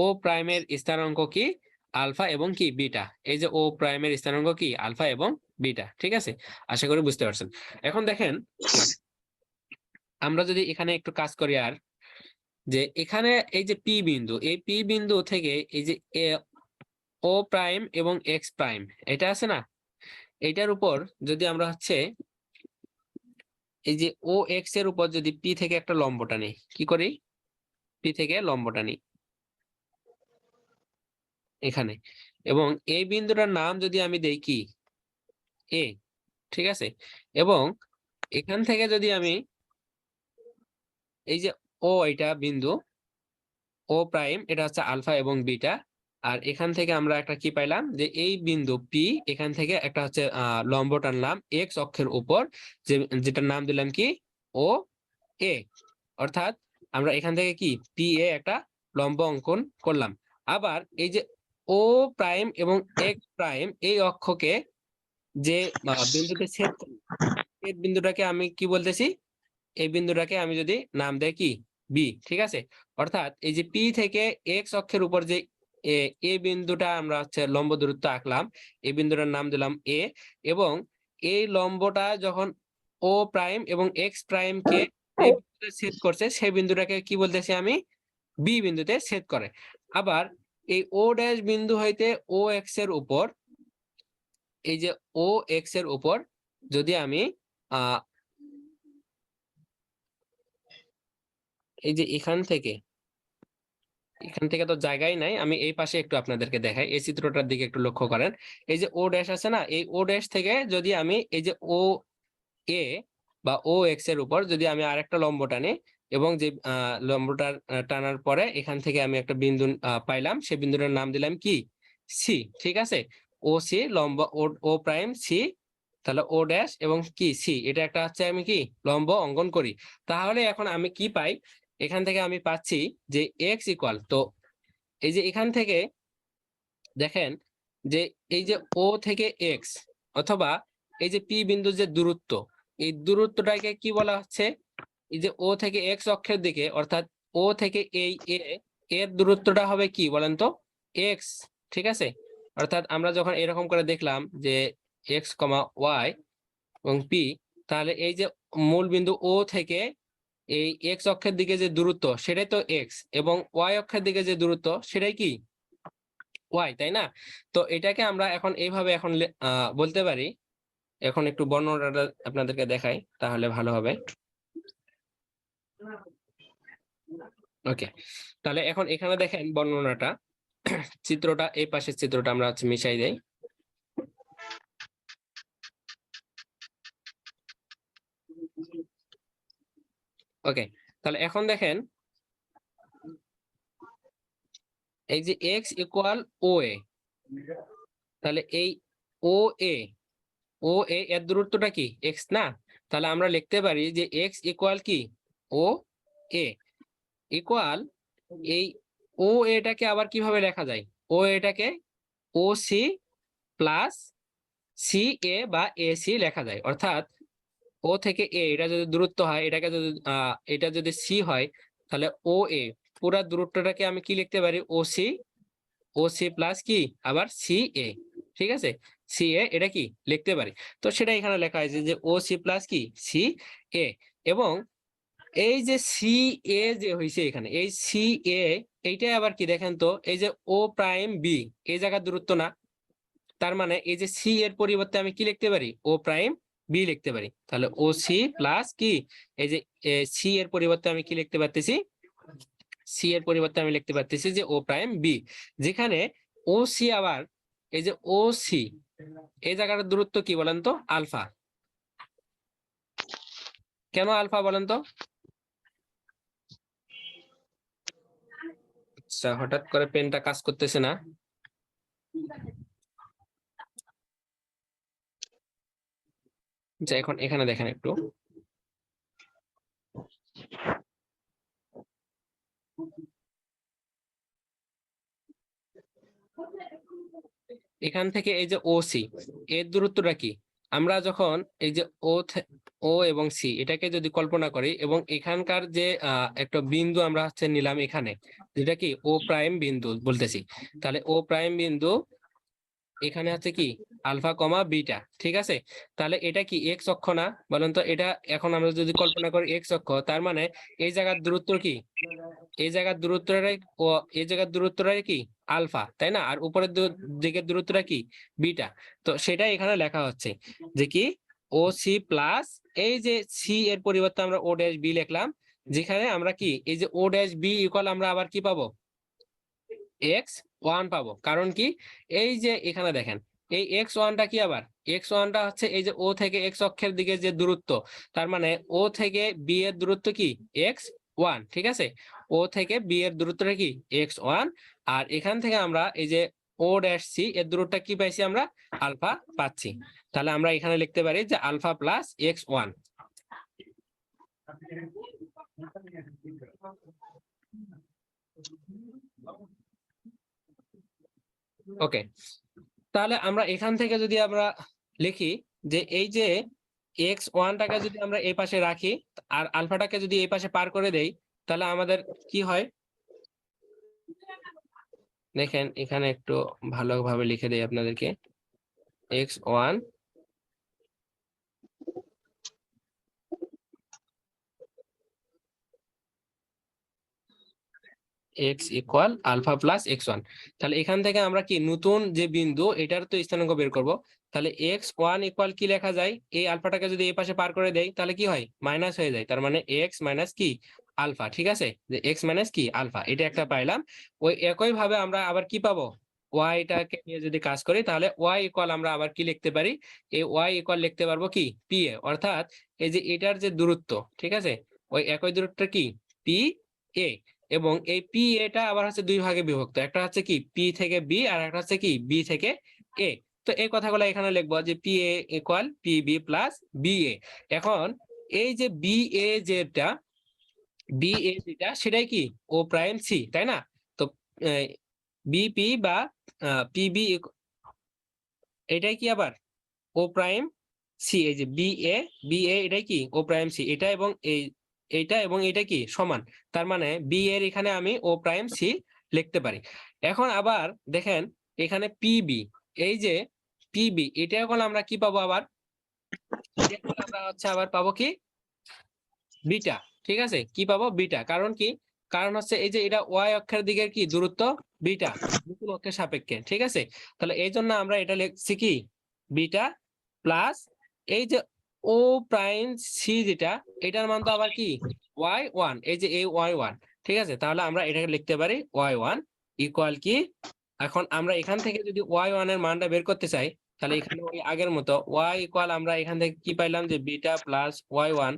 ও প্রাইমের স্থানাঙ্ক কি আলফা এবং কি বিটা। এই যে ও প্রাইমের স্থানাঙ্ক কি আলফা এবং বিটা, ঠিক আছে। আশা করি বুঝতে পারছেন। এখন দেখেন আমরা যদি এখানে একটু কাজ করি, আর যে এখানে এই যে পি বিন্দু, এই পি বিন্দু থেকে এই যে ও প্রাইম এবং এক্স প্রাইম এটা আছে না, এটার উপর যদি আমরা হচ্ছে এই যে ও এক্স এর উপর যদি পি থেকে একটা লম্বটা নেই, কি করি পি থেকে লম্বটা নিই এখানে, এবং এই বিন্দুটার নাম যদি আমি দেই কি এ, ঠিক আছে। এবং এখান থেকে যদি আমি এই যে ও এটা বিন্দু ও প্রাইম, এটা হচ্ছে আলফা এবং বিটা, আর এখান থেকে আমরা একটা কি পাইলাম যে এই বিন্দু পি, এখান থেকে একটা হচ্ছে লম্ব টানলাম এক্স অক্ষের উপর, যে যেটার নাম দিলাম কি ও এ, অর্থাৎ আমরা এখান থেকে কি পি এ একটা লম্ব অঙ্কন করলাম। আবার এই যে ও প্রাইম এবং এক্স প্রাইম এই অক্ষকে যে বিন্দুতে ছেদ করে, এই বিন্দুটাকে আমি কি বলতেছি, এই বিন্দুটাকে আমি যদি নাম দেই কি বি, ঠিক আছে। অর্থাৎ এই যে পি থেকে এক্স অক্ষের উপর যে এ বিন্দুটা আমরা হচ্ছে লম্ব দূরত্ব আঁকলাম, এই বিন্দুটার নাম দিলাম এ, এবং এই লম্বটা যখন ও প্রাইম এবং এক্স প্রাইম কে এই বিন্দুতে ছেদ করছে, সেই বিন্দুটাকে কি বলতেছি আমি বি বিন্দুতে ছেদ করে। আবার এই ও ড্যাশ বিন্দু হইতে ও এক্স এর উপর, এই যে ও এক্স এর উপর যদি আমি এই যে এখান থেকে তো জায়গায় নাই, আমি এই পাশে একটু আপনাদেরকে দেখাই, এই চিত্রটার দিকে একটু লক্ষ্য করেন। এই যে ও ড্যাশ আছে না, এই ও ড্যাশ থেকে যদি আমি এই যে ও এ বা ও এক্স এর উপর যদি আমি আরেকটা লম্ব টানি, এবং যে লম্বটা টানার পরে এখান থেকে আমি একটা বিন্দু পাইলাম, সেই বিন্দুটার নাম দিলাম কি, সি। ঠিক আছে, ও সি লম্ব, ও প্রাইম সি, তাহলে ও ড্যাশ এবং কি সি, এটা একটা হচ্ছে আমি কি লম্ব অঙ্কন করি। তাহলে এখন আমি কি পাই, এখান থেকে আমি পাচ্ছি যে এক্স ইকুয়াল, তো এই যে এখান থেকে দেখেন যে এই যে ও থেকে এক্স অথবা এই যে পি বিন্দুর যে দূরত্ব, এই দূরত্বটাকে কি বলা হচ্ছে, এই যে ও থেকে এক্স অক্ষের দিকে, অর্থাৎ ও থেকে এই এ এর দূরত্বটা হবে কি বলেন তো, এক্স। ঠিক আছে, অর্থাৎ আমরা যখন এরকম করে দেখলাম যে এক্স কমা ওয়াই এবং পি, তাহলে এই যে মূল বিন্দু ও থেকে এই এক্স অক্ষের দিকে যে দূরত্ব সেটাই তো এক্স, এবং ওয়াই অক্ষের দিকে যে দূরত্ব সেটাই কি ওয়াই, তাই না? তো এটাকে আমরা এখন এইভাবে এখন বলতে পারি। এখন একটু বর্ণনাটা আপনাদেরকে দেখাই তাহলে ভালো হবে। ওকে, তাহলে এখন এখানে দেখেন বর্ণনাটা, চিত্রটা এই পাশের চিত্রটা আমরা হচ্ছে মিশাই দেই। ওকে, তাহলে এখন দেখেন এই যে এক্স ইকুয়াল ও এ, তাহলে এই ও এ, ও এ এর দূরত্বটা কি এক্স না, তাহলে আমরা লিখতে পারি যে এক্স ইকুয়াল কি ও এ ইকুয়াল এই ও এটাকে আবার কিভাবে লেখা যায়, ও এটাকে ও সি প্লাস সি এ বা এ সি লেখা যায়। অর্থাৎ ও থেকে এ এটা যদি দূরত্ব হয়, এটাকে যদি এটা যদি সি হয়, তাহলে ও এ পুরা দূরত্বটাকে আমি কি লিখতে পারি, ও সি প্লাস কি আবার সি এ। ঠিক আছে, সি এ এটা কি লিখতে পারি। তো সেটা এখানে লেখা হয়েছে যে ও সি প্লাস কি সি এ, এবং এই যে সি এ যে হয়েছে এখানে, এই সি এ এইটাই আবার কি দেখেন তো, এই যে ও প্রাইম বি এই জায়গার দূরত্ব না, তার মানে এই যে সি এর পরিবর্তে আমি কি লিখতে পারি, ও প্রাইম বি লিখতে পারি। তাহলে ও সি প্লাস কি এই যে সি এর পরিবর্তে আমি কি লিখতে পারতেছি, সি এর পরিবর্তে আমি লিখতে পারতেছি যে ও প্রাইম বি, যেখানে ও সি আবার এই যে ও সি এই জায়গার দূরত্ব কি বলেন তো, আলফা। কেন আলফা বলেন তো? আচ্ছা, হঠাৎ করে পেনটা কাজ করতেছে না। আচ্ছা, এখন এখানে দেখেন একটু, এখান থেকে এই যে ও সি এর দূরত্বটা কি, আমরা যখন এই যে ও এবং সি এটাকে যদি কল্পনা করি, এবং এখানকার যে একটা বিন্দু আমরা হচ্ছে নিলাম এখানে, যেটা কি ও প্রাইম বিন্দু বলতেছি, তাহলে ও প্রাইম বিন্দু এখানে হচ্ছে কি আলফা কমা বিটা। ঠিক আছে, তাহলে এটা কি এক্স অক্ষ না বলেন তো, এটা এখন আমরা যদি কল্পনা করি এক্স অক্ষ, তার মানে এই জায়গার দূরত্ব কি, এই জায়গার দূরত্বটাই ও এই জায়গার দূরত্বটাই কি আলফা, তাই না? আর উপরের দিকের দূরত্বটা কি বিটা। তো সেটাই এখানে লেখা হচ্ছে যে কি ও সি প্লাস এই যে সি এর পরিবর্তে আমরা ও ড্যাশ বি লিখলাম, যেখানে আমরা কি এই যে ও ড্যাশ বি ইকুয়াল আমরা আবার কি পাবো, এক্স ওয়ান পাবো। কারণ কি, এই যে এখানে দেখেন এই এক্স ওয়ানটা কি, আবার এক্স ওয়ানটা হচ্ছে এই যে ও থেকে এক্স অক্ষের দিকে যে দূরত্ব, তার মানে ও থেকে বি এর দূরত্ব কি এক্স ওয়ান। ঠিক আছে, ও থেকে বি এর দূরত্বটা কি এক্স ওয়ান, আর এখান থেকে আমরা এই যে ও ড্যাশ সি এর দূরত্বটা কি পাইছি আমরা, আলফা পাচ্ছি। তাহলে আমরা এখানে লিখতে পারি যে আলফা প্লাস এক্স ওয়ান। ওকে, তাহলে আমরা এখান থেকে যদি আমরা লিখি যে এই যে এক্স ওয়ানটাকে যদি আমরা এই পাশে রাখি আর আলফাটাকে যদি এই পাশে পার করে দেই, তাহলে আমাদের কি হয় দেখেন, এখানে একটু ভালোভাবে লিখে দেই আপনাদেরকে, x one x equal alpha plus x one. তাহলে এখান থেকে আমরা কি নতুন যে বিন্দু এটার তো স্থানাঙ্ক বের করব। তাহলে এক্স ওয়ান ইকুয়াল কি লেখা যায়, এই আলফাটাকে যদি এই পাশে পার করে দেই তাহলে কি হয়, মাইনাস হয়ে যায়, তার মানে এক্স মাইনাস কি আলফা, ঠিক আছে, যে এক্স মাইনাস কি আলফা, এটা একটা পাইলাম। ওই একই ভাবে আমরা আবার কি পাবো, ওয়াইটাকে নিয়ে যদি কাজ করি তাহলে ওয়াই ইকুয়াল আমরা আবার কি লিখতে পারি, এই ওয়াই ইকুয়াল লিখতে পারবো কি পি এ, অর্থাৎ এই যে এটার যে দূরত্ব, ঠিক আছে, ওই একই দূরত্ব কি পি এ, এবং এই পি এটা আবার হচ্ছে দুই ভাগে বিভক্ত, একটা হচ্ছে কি পি থেকে বি আর একটা হচ্ছে কি বি থেকে এ। তো এই কথাগুলো এখানে লিখবো যে P A equal P B plus B A. এখন এই যে বি এ যেটা, বি এ যেটা সেটাই কি ও প্রাইম সি, তাই না? তো বিপি বা পিবি এটাই কি আবার ও প্রাইম সি, এই যে বি এ এটাই কি ও প্রাইম সি, এটা এবং এইটা এবং এটা কি সমান, তার মানে বি এর এখানে আমি ও প্রাইম সি লিখতে পারি। এখন আবার দেখেন এখানে পিবি, এই যে পিবি এটা এখন আমরা কি পাবো আবার, এটা এখন আমরা হচ্ছে আবার পাবো কি বিটা, ঠিক আছে, কি পাবো বিটা, কারণ কি, কারণ হচ্ছে এই যে এটা ওয়াই অক্ষের দিকের কি দূরত্ব বিটা, নতুন অক্ষের সাপেক্ষে, ঠিক আছে। তাহলে এই জন্য আমরা এটা লিখছি কি বিটা প্লাস এই যে ও প্রাইম সি যেটা, এটার মান তো আবার কি ওয়াই ওয়ান, এই যে এই ওয়াই ওয়ান, ঠিক আছে, তাহলে আমরা এটাকে লিখতে পারি ওয়াই ওয়ান ইকুয়াল কি, এখন আমরা এখান থেকে যদি ওয়াই ওয়ান এর মানটা বের করতে চাই তাহলে এখানে ওই আগের মতো ওয়াই ইকুয়াল আমরা এখান থেকে কি পাইলাম যে বিটা প্লাস ওয়াই ওয়ান,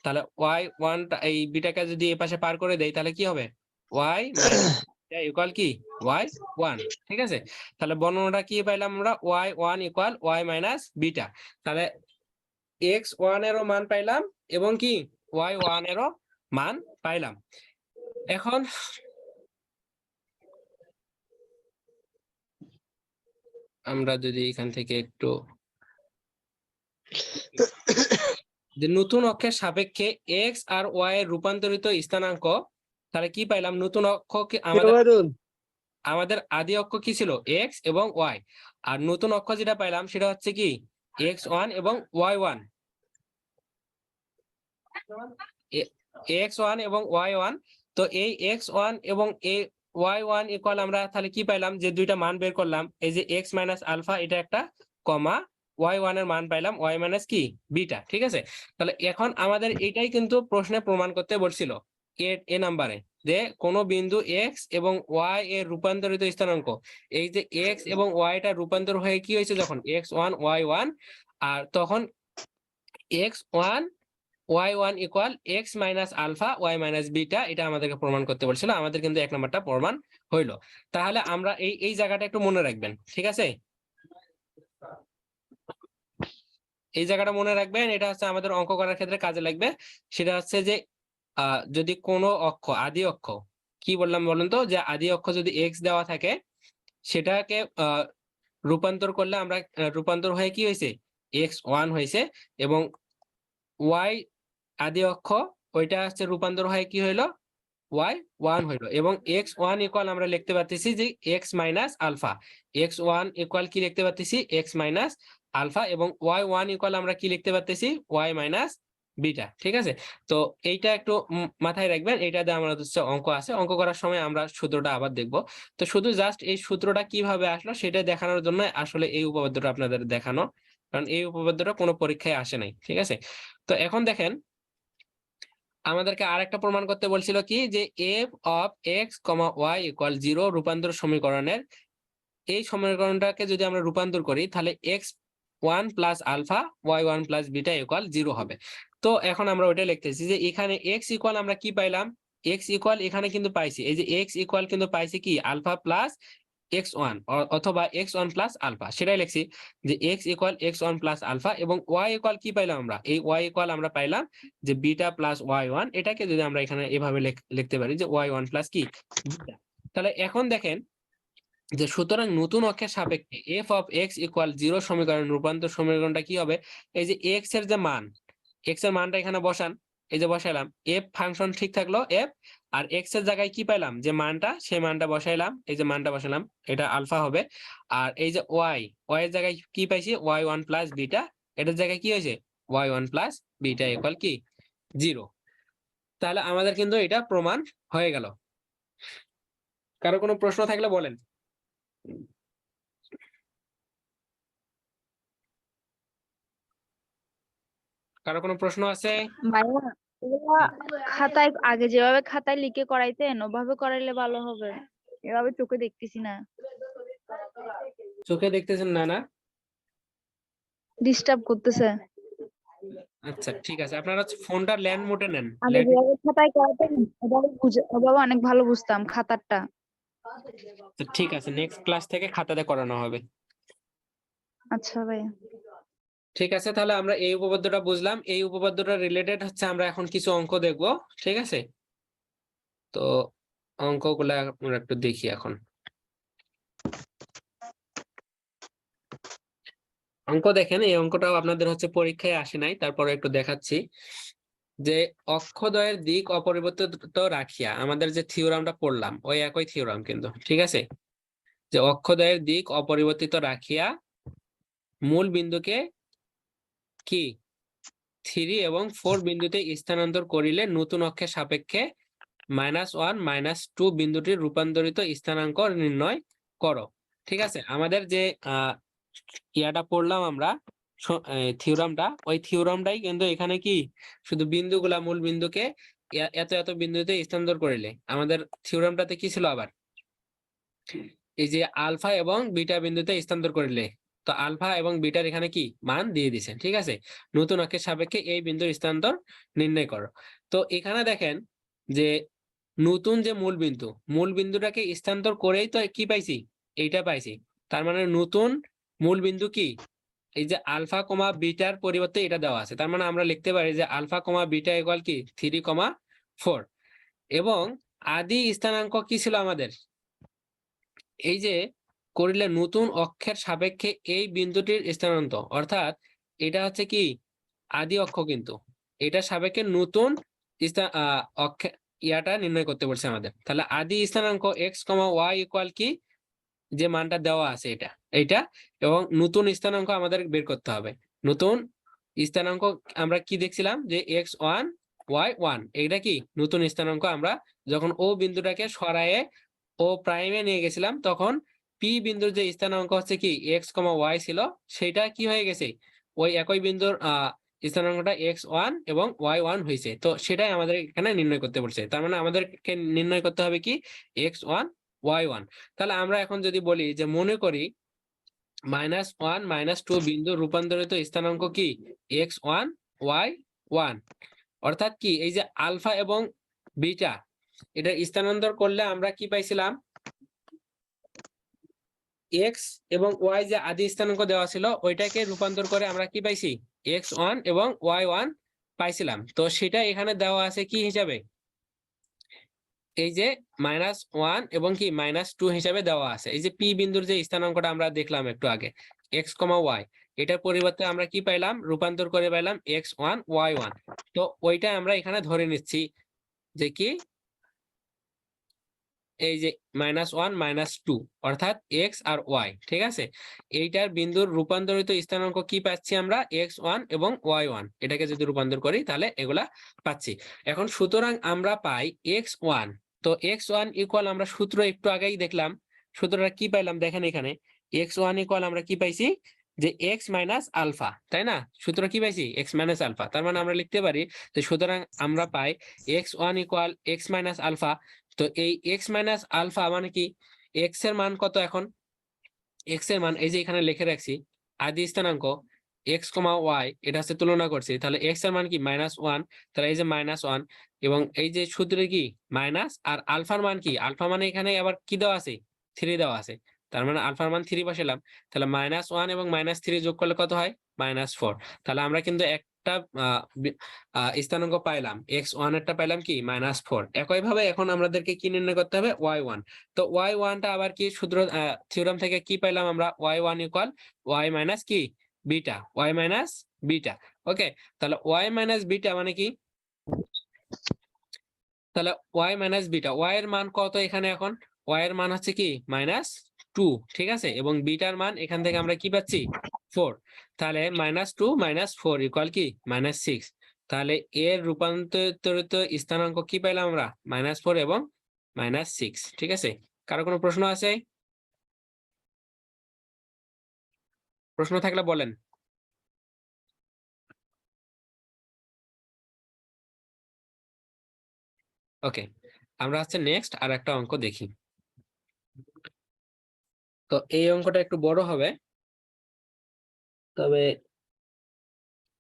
তাহলে ওয়াই ওয়ান এই বিটাকে যদি এই পাশে পার করে দেই তাহলে কি হবে ওয়াই মাইনাস ইকুয়াল কি ওয়াই ওয়ান, ঠিক আছে। তাহলে বর্ণনাটা কি পাইলাম আমরা, y one equal y minus beta, তাহলে এক্স ওয়ান এরও মান পাইলাম এবং কি ওয়াই ওয়ান এরও মান পাইলাম। এখন আমরা যদি এখান থেকে একটু যে নতুন অক্ষের সাপেক্ষে এক্স আর ওয়াই এর রূপান্তরিত স্থানাঙ্ক, তাহলে কি পাইলাম, নতুন অক্ষ আমাদের আদি অক্ষ কি ছিল এক্স এবং ওয়াই, আর নতুন অক্ষ যেটা পাইলাম সেটা হচ্ছে কি এক্স ওয়ান এবং ওয়াই ওয়ান, এক্স ওয়ান এবং ওয়াই ওয়ান। তো এই এক্স ওয়ান এবং এই ওয়াই ওয়ান ইকুয়াল আমরা তাহলে কি পাইলাম, যে দুইটা মান বের করলাম, এই যে এক্স মাইনাস আলফা এটা একটা, কমা ওয়াই ওয়ান এর মান পাইলাম ওয়াই মাইনাস কি বিটা, ঠিক আছে। তাহলে এখন আমাদের এটাই কিন্তু প্রশ্নে প্রমাণ করতে বলছিল এ নাম্বারে, যে কোন বিন্দু এক্স এবং ওয়াই এর রূপান্তরিত স্থানাঙ্ক, এই যে এক্স এবং ওয়াইটা রূপান্তর হয়ে কি হয়েছে যখন এক্স ওয়ান ওয়াই ওয়ান, আর তখন x one y one equal x minus alpha y minus beta, এটা আমাদেরকে প্রমাণ করতে বলছিল, আমাদের কিন্তু এক নম্বরটা প্রমাণ হইলো। তাহলে আমরা এই জায়গাটা একটু মনে রাখবেন, ঠিক আছে, এই জায়গাটা মনে রাখবেন, এটা হচ্ছে আমাদের অঙ্ক করার ক্ষেত্রে কাজে লাগবে। সেটা হচ্ছে যে যদি কোনো অক্ষ আদি অক্ষ, কি বললাম বলুন তো, যে আদি অক্ষ যদি এক্স দেওয়া থাকে সেটাকে রূপান্তর করলে আমরা রূপান্তর হয়ে কি হয়েছে এক্স ওয়ান হয়েছে, এবং ওয়াই আদি অক্ষ ওইটা হচ্ছে রূপান্তর হয়ে কি হইলো ওয়াই ওয়ান হইলো, এবং এক্স ওয়ান ইকুয়াল আমরা লিখতে পারতেছি যে x minus alpha, x one equal কি লিখতে পারতেছি এক্স মাইনাস আলফা, এবং ওয়াই ওয়ান ইকুয়াল আমরা কি লিখতে পারতেছি ওয়াই মাইনাস বিটা, ঠিক আছে। তো এইটা একটু মাথায় রাখবেন, এইটাতে আমরা হচ্ছে অঙ্ক আছে, অঙ্ক করার সময় আমরা সূত্রটা আবার দেখবো। তো শুধু জাস্ট এই সূত্রটা কিভাবে আসলো সেটা দেখানোর জন্য আসলে এই উপপাদ্যটা আপনাদের দেখানো, কারণ এই উপপাদ্যটা কোনো পরীক্ষায় আসে নাই, ঠিক আছে। তো এখন দেখেন আমাদেরকে আরেকটা প্রমাণ করতে বলছিল কি, যে f of x comma y equal zero রূপান্তর সমীকরণের, এই সমীকরণটাকে যদি আমরা রূপান্তর করি তাহলে x one plus alpha y one plus beta equal zero হবে। তো এখন আমরা ওইটা লিখতেছি যে এখানে এক্স ইকুয়াল আমরা কি পাইলাম, এক্স ইকুয়াল এখানে কিন্তু পাইছি, এই যে এক্স ইকুয়াল কিন্তু পাইছি কি আলফা প্লাস এক্স ওয়ান, অথবা এক্স ওয়ান প্লাস আলফা, সেটাই লিখছি যে x equal x one plus alpha, এবং ওয়াই ইকুয়াল কি পাইলাম আমরা, এই ওয়াই ইকুয়াল আমরা পাইলাম যে বিটা প্লাস ওয়াই ওয়ান, এটাকে যদি আমরা এখানে এভাবে লিখতে পারি যে ওয়াই ওয়ান প্লাস কি বিটা। তাহলে এখন দেখেন যে সুতরাং নতুন অক্ষের সাপেক্ষে F of x equal zero সমীকরণ রূপান্তর সমীকরণটা কি হবে, এই যে এক্স এর যে মান, এক্স এর মানটা এখানে বসান, এই যে বসাইলাম এফ ফাংশন ঠিক থাকলো এফ, আর এক্স এর জায়গায় কি পাইলাম যে মানটা, সেই মানটা বসাইলাম, এই যে মানটা বসালাম এটা আলফা হবে, আর এই যে ওয়াই ওয়াই এর জায়গায় কি পাইছি ওয়াই ওয়ান প্লাস বিটা, এটার জায়গায় কি হয়েছে y one plus beta equal কি জিরো। তাহলে আমাদের কিন্তু এটা প্রমাণ হয়ে গেল। কারো কোনো প্রশ্ন থাকলে বলেন। কারো কোনো প্রশ্ন আছে? ভাইয়া এগুলা খাতায় আগে যেভাবে খাতায় লিখে করাইতেন ওভাবে করাইলে ভালো হবে, এভাবে চোখে দেখতেছি না, চোখে দেখতেছেন না? না, ডিস্টার্ব করতেছে। আচ্ছা ঠিক আছে, আপনারা হচ্ছে ফোনটা ল্যান্ড মোডে নেন। আগে যেভাবে খাতায় করাইতেন ওভাবে অনেক ভালো বুঝতাম খাতারটা। তো ঠিক আছে, নেক্সট ক্লাস থেকে খাতাতে করানো হবে। আচ্ছা ভাইয়া। ঠিক আছে, তাহলে আমরা এই উপপাদ্যটা বুঝলাম। এই উপপাদ্যটা রিলেটেড হচ্ছে আমরা এখন কিছু অঙ্ক দেখব। ঠিক আছে, তো অঙ্কগুলা আমরা একটু দেখি এখন। অঙ্ক দেখেন, এই অঙ্কটাও আপনাদের হচ্ছে পরীক্ষায় আসে নাই, তারপরে একটু দেখাচ্ছি। যে অক্ষদ্বয়ের দিক অপরিবর্তিত রাখিয়া, আমাদের যে থিওরামটা পড়লাম ওই একই থিওরাম কিন্তু, ঠিক আছে। যে অক্ষদ্বয়ের দিক অপরিবর্তিত রাখিয়া মূল বিন্দুকে কি 3 এবং 4 বিন্দুতে স্থানান্তর করিলে নতুন অক্ষের সাপেক্ষে -1 -2 বিন্দুটির রূপান্তরিত স্থানাঙ্ক নির্ণয় করো। ঠিক আছে, আমাদের যে ইয়াটা পড়লাম আমরা, থিওরামটা, ওই থিওরামটাই কিন্তু এখানে কি শুধু বিন্দুগুলা মূল বিন্দুকে এত এত বিন্দুতে স্থানান্তর করিলে, আমাদের থিওরামটাতে কি ছিল আবার, এই যে আলফা এবং বিটা বিন্দুতে স্থানান্তর করিলে, তো আলফা এবং বিটার এখানে কি মান দিয়ে দিছে। ঠিক আছে, নতুন অক্ষের সাপেক্ষে এই বিন্দুর স্থানান্তর নির্ণয় করো। তো এখানে দেখেন যে নতুন যে মূল বিন্দুটাকে স্থানান্তর করেই তো কি পাইছি, এইটা পাইছি। তার মানে নতুন মূল বিন্দু কি, এই যে আলফা কমা বিটার পরিবর্তে এটা দেওয়া আছে, তার মানে আমরা লিখতে পারি যে আলফা কমা বিটা ইকুয়াল কি 3,4। এবং আদি স্থানাঙ্ক কি ছিল আমাদের, এই যে করিলে নতুন অক্ষের সাপেক্ষে এই বিন্দুটির স্থানান্তর, অর্থাৎ এটা হচ্ছে কি আদি অক্ষ, কিন্তু এটা সাপেক্ষে নতুন অক্ষে ইয়াটা নির্ণয় করতে বলছে আমাদের। তাহলে আদি স্থানাঙ্ক এক্স কমা ওয়াই ইকুয়াল কি, যে মানটা দেওয়া আছে এটা এইটা, এবং নতুন স্থানাঙ্ক আমাদের বের করতে হবে। নতুন স্থানাঙ্ক আমরা কি দেখছিলাম যে x1 y1, এইটা কি নতুন স্থানাঙ্ক। আমরা যখন ও বিন্দুটাকে সরায়ে ও প্রাইমে নিয়ে গেছিলাম, তখন পি বিন্দুর যে স্থানাঙ্ক হচ্ছে কি x, y ছিল, সেটা কি হয়ে গেছে, ওই একই বিন্দুর স্থানাঙ্কটা x1 এবং y1 হয়েছে। তো সেটাই আমাদের এখানে নির্ণয় করতে বলছে। তার মানে আমাদেরকে নির্ণয় করতে হবে কি x1 y1। তাহলে আমরা এখন যদি বলি যে মনে করি -1 -2 বিন্দু রূপান্তরিত স্থানাঙ্ক কি x1 y1, অর্থাৎ কি এই যে আলফা এবং বিটা এটা স্থানান্তর করলে আমরা কি পাইছিলাম, এক্স এবং ওয়াই যে আদি স্থানাঙ্ক দেওয়া ছিল ওইটাকে রূপান্তর করে আমরা কি পাইছি x1 এবং y1 পাইছিলাম। তো সেটা এখানে দেওয়া আছে কি হিসাবে, এই যে -1 এবং কি -2 হিসাবে দেওয়া আছে। এই যে পি বিন্দুর যে স্থানাঙ্কটা আমরা দেখলাম একটু আগে x, y, এটার পরিবর্তে আমরা কি পাইলাম, রূপান্তর করে পাইলাম x1 y1। তো ওইটা আমরা এখানে ধরে নিচ্ছি যে কি এই যে -1 -2, অর্থাৎ এক্স আর ওয়াই। ঠিক আছে, এইটার বিন্দুর রূপান্তরিত স্থানাঙ্ক কি পাচ্ছি আমরা x1 এবং y1, এটাকে যদি রূপান্তর করি তাহলে এগুলা পাচ্ছি। এখন সুতরাং আমরা পাই x1, তো x1 ইকুয়াল আমরা সূত্র একটু আগেই দেখলাম, সূত্রটা কি পাইলাম দেখেন এখানে, x1 ইকুয়াল আমরা কি পাইছি যে x মাইনাস আলফা, তাই না, সূত্র কি পাইছি x মাইনাস আলফা। তার মানে আমরা লিখতে পারি যে সুতরাং আমরা পাই x1 equal x minus alpha. তো এই এক্স মাইনাস আলফা মানে কি, এক্স এর মান কত, এখন এক্স এর মান এই যে এখানে লিখে রাখছি, আদি স্থানাঙ্ক x, y, এটা হচ্ছে তুলনা করছি, তাহলে এক্স এর মান কি -1, তাহলে এই যে -1 এবং এই যে সূত্রে কি মাইনাস, আর আলফার মান কি, আলফা মানে এখানে আবার কি দেওয়া আছে 3 দেওয়া আছে, তার মানে আলফার মান 3 বসালাম। তাহলে -1 এবং -3 যোগ করলে কত হয় -4। তাহলে আমরা কিন্তু একটা স্থানাঙ্ক পাইলাম, x1 এরটা পাইলাম কি -4। একইভাবে এখন আমাদেরকে কি নির্ণয় করতে হবে y1। তো y1টা আবার কি সূত্র থিওরাম থেকে কি পাইলাম আমরা, y1 ইকুয়াল y মাইনাস কি বিটা, y মাইনাস বিটা। ওকে, তাহলে y মাইনাস বিটা মানে কি, তাহলে y মাইনাস বিটা, y এর মান কত এখানে, এখন y এর মান হচ্ছে কি -2। ঠিক আছে, এবং বিটার মান এখান থেকে আমরা কি পাচ্ছি 4। তাহলে -2 -4 ইকুয়াল কি -6। তাহলে এর রূপান্তরিত স্থানাঙ্ক কি পাইলাম আমরা -4 এবং -6। ঠিক আছে, কারো কোনো প্রশ্ন আছে, প্রশ্ন থাকলে বলেন। ওকে, আমরা হচ্ছে নেক্সট আর একটা অঙ্ক দেখি। তো এই অঙ্কটা একটু বড় হবে, তবে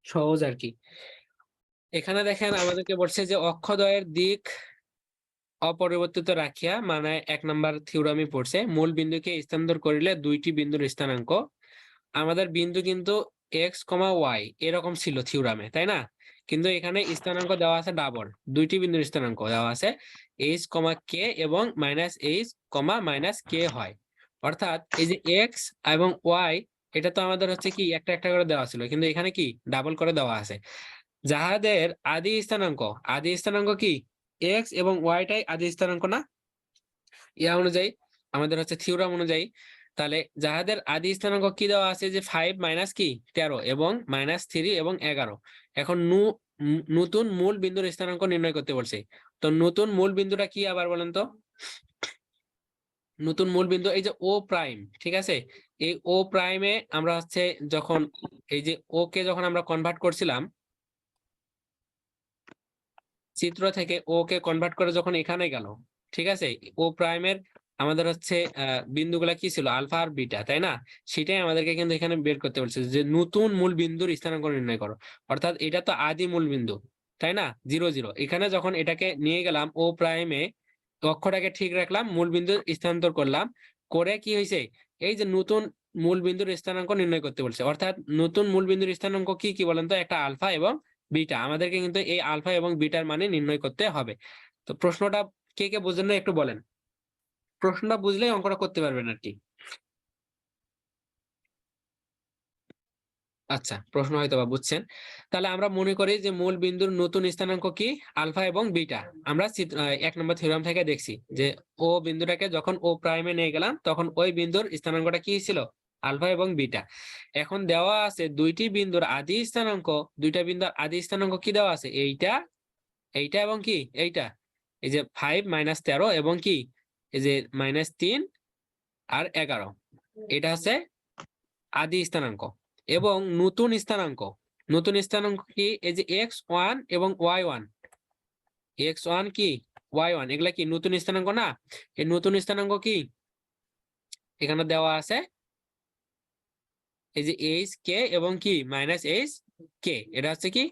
সহজ আর কি। এখানে দেখেন আমাদেরকে বলছে যে অক্ষদ্বয়ের দিক অপরিবর্তিত রাখিয়া, মানে 1 নম্বর থিওরামই পড়ছে, মূল বিন্দুকে স্থানান্তর করিলে দুইটি বিন্দুর স্থানাঙ্ক। আমাদের বিন্দু কিন্তু এক্স কমা ওয়াই এরকম ছিল থিওরামে, তাই না? কিন্তু এখানে স্থানাঙ্ক দেওয়া আছে ডাবল, দুইটি বিন্দুর স্থানাঙ্ক দেওয়া আছে এইচ কমা কে এবং মাইনাস এইচ কমা মাইনাস কে হয়। অর্থাৎ এই যে এক্স এবং ওয়াই, এটা তো আমাদের হচ্ছে কি একটা একটা করে দেওয়া ছিল, কিন্তু এখানে কি ডাবল করে দেওয়া আছে। যাহাদের আদি স্থানাঙ্ক কি এক্স এবং ওয়াইটাই আদি স্থানাঙ্ক না? ইয়া অনুযায়ী আমাদের হচ্ছে থিওরাম অনুযায়ী, তাহলে যাহাদের আদি স্থানাঙ্ক কি দেওয়া আছে যে 5 মাইনাস কি 13 এবং মাইনাস 3 এবং 11। এখন নতুন মূল বিন্দুর স্থানাঙ্ক নির্ণয় করতে বলছে। তো নতুন মূল বিন্দুটা কি আবার বলেন তো? নতুন মূল বিন্দু এই যে ও প্রাইম, ঠিক আছে? এই ও প্রাইমে আমরা হচ্ছে যখন এই যে ও কে যখন আমরা কনভার্ট করছিলাম চিত্র থেকে, ও কে কনভার্ট করে যখন এখানে গেল, ঠিক আছে, ও প্রাইমের আমাদের হচ্ছে বিন্দুগুলা কি ছিল, আলফা আর বিটা, তাই না? সেটাই আমাদেরকে কিন্তু এখানে বের করতে বলছে যে নতুন মূল বিন্দুর স্থানাঙ্ক নির্ণয় করো। অর্থাৎ এটা তো আদি মূল বিন্দু, তাই না, 0 0। এখানে যখন এটাকে নিয়ে গেলাম ও প্রাইমে, অক্ষটাকে ঠিক রাখলাম, মূল বিন্দু স্থানান্তর করলাম, করে কি হয়েছে, এই যে নতুন মূল বিন্দুর স্থানাঙ্ক নির্ণয় করতে বলছে। অর্থাৎ নতুন মূল বিন্দুর স্থানাঙ্ক কি কি বলেন তো? একটা আলফা এবং বিটা। আমাদেরকে কিন্তু এই আলফা এবং বিটার মানে নির্ণয় করতে হবে। তো প্রশ্নটা কে কে বুঝলেন না একটু বলেন। প্রশ্নটা বুঝলেই অঙ্কটা করতে পারবেন আর কি। আচ্ছা, প্রশ্ন হয়তো বা বুঝছেন। তাহলে আমরা মনে করি যে মূল বিন্দুর নতুন স্থানাঙ্ক কি আলফা এবং বিটা। আমরা 1 নম্বর থিওরাম থেকে দেখছি যে ও বিন্দুটাকে যখন ও প্রাইমে নিয়ে গেলাম তখন ওই বিন্দুর স্থানাঙ্কটা কি ছিল, আলফা এবং বিটা। এখন দেওয়া আছে দুইটা বিন্দুর আদি স্থানাঙ্ক কি দেওয়া আছে, এইটা এইটা এবং কি এইটা, এই যে 5 মাইনাস 13 এবং কি এই যে মাইনাস 3 আর 11, এটা হচ্ছে আদি স্থানাঙ্ক। এবং নতুন স্থানাঙ্ক কি, এই যে x1 এবং y1, x1 কি y1, এগুলা কি নতুন স্থানাঙ্ক না? এই নতুন স্থানাঙ্ক কি এখানে দেওয়া আছে, এই যে এইচ কে এবং কি মাইনাস এইচ কে, এটা হচ্ছে কি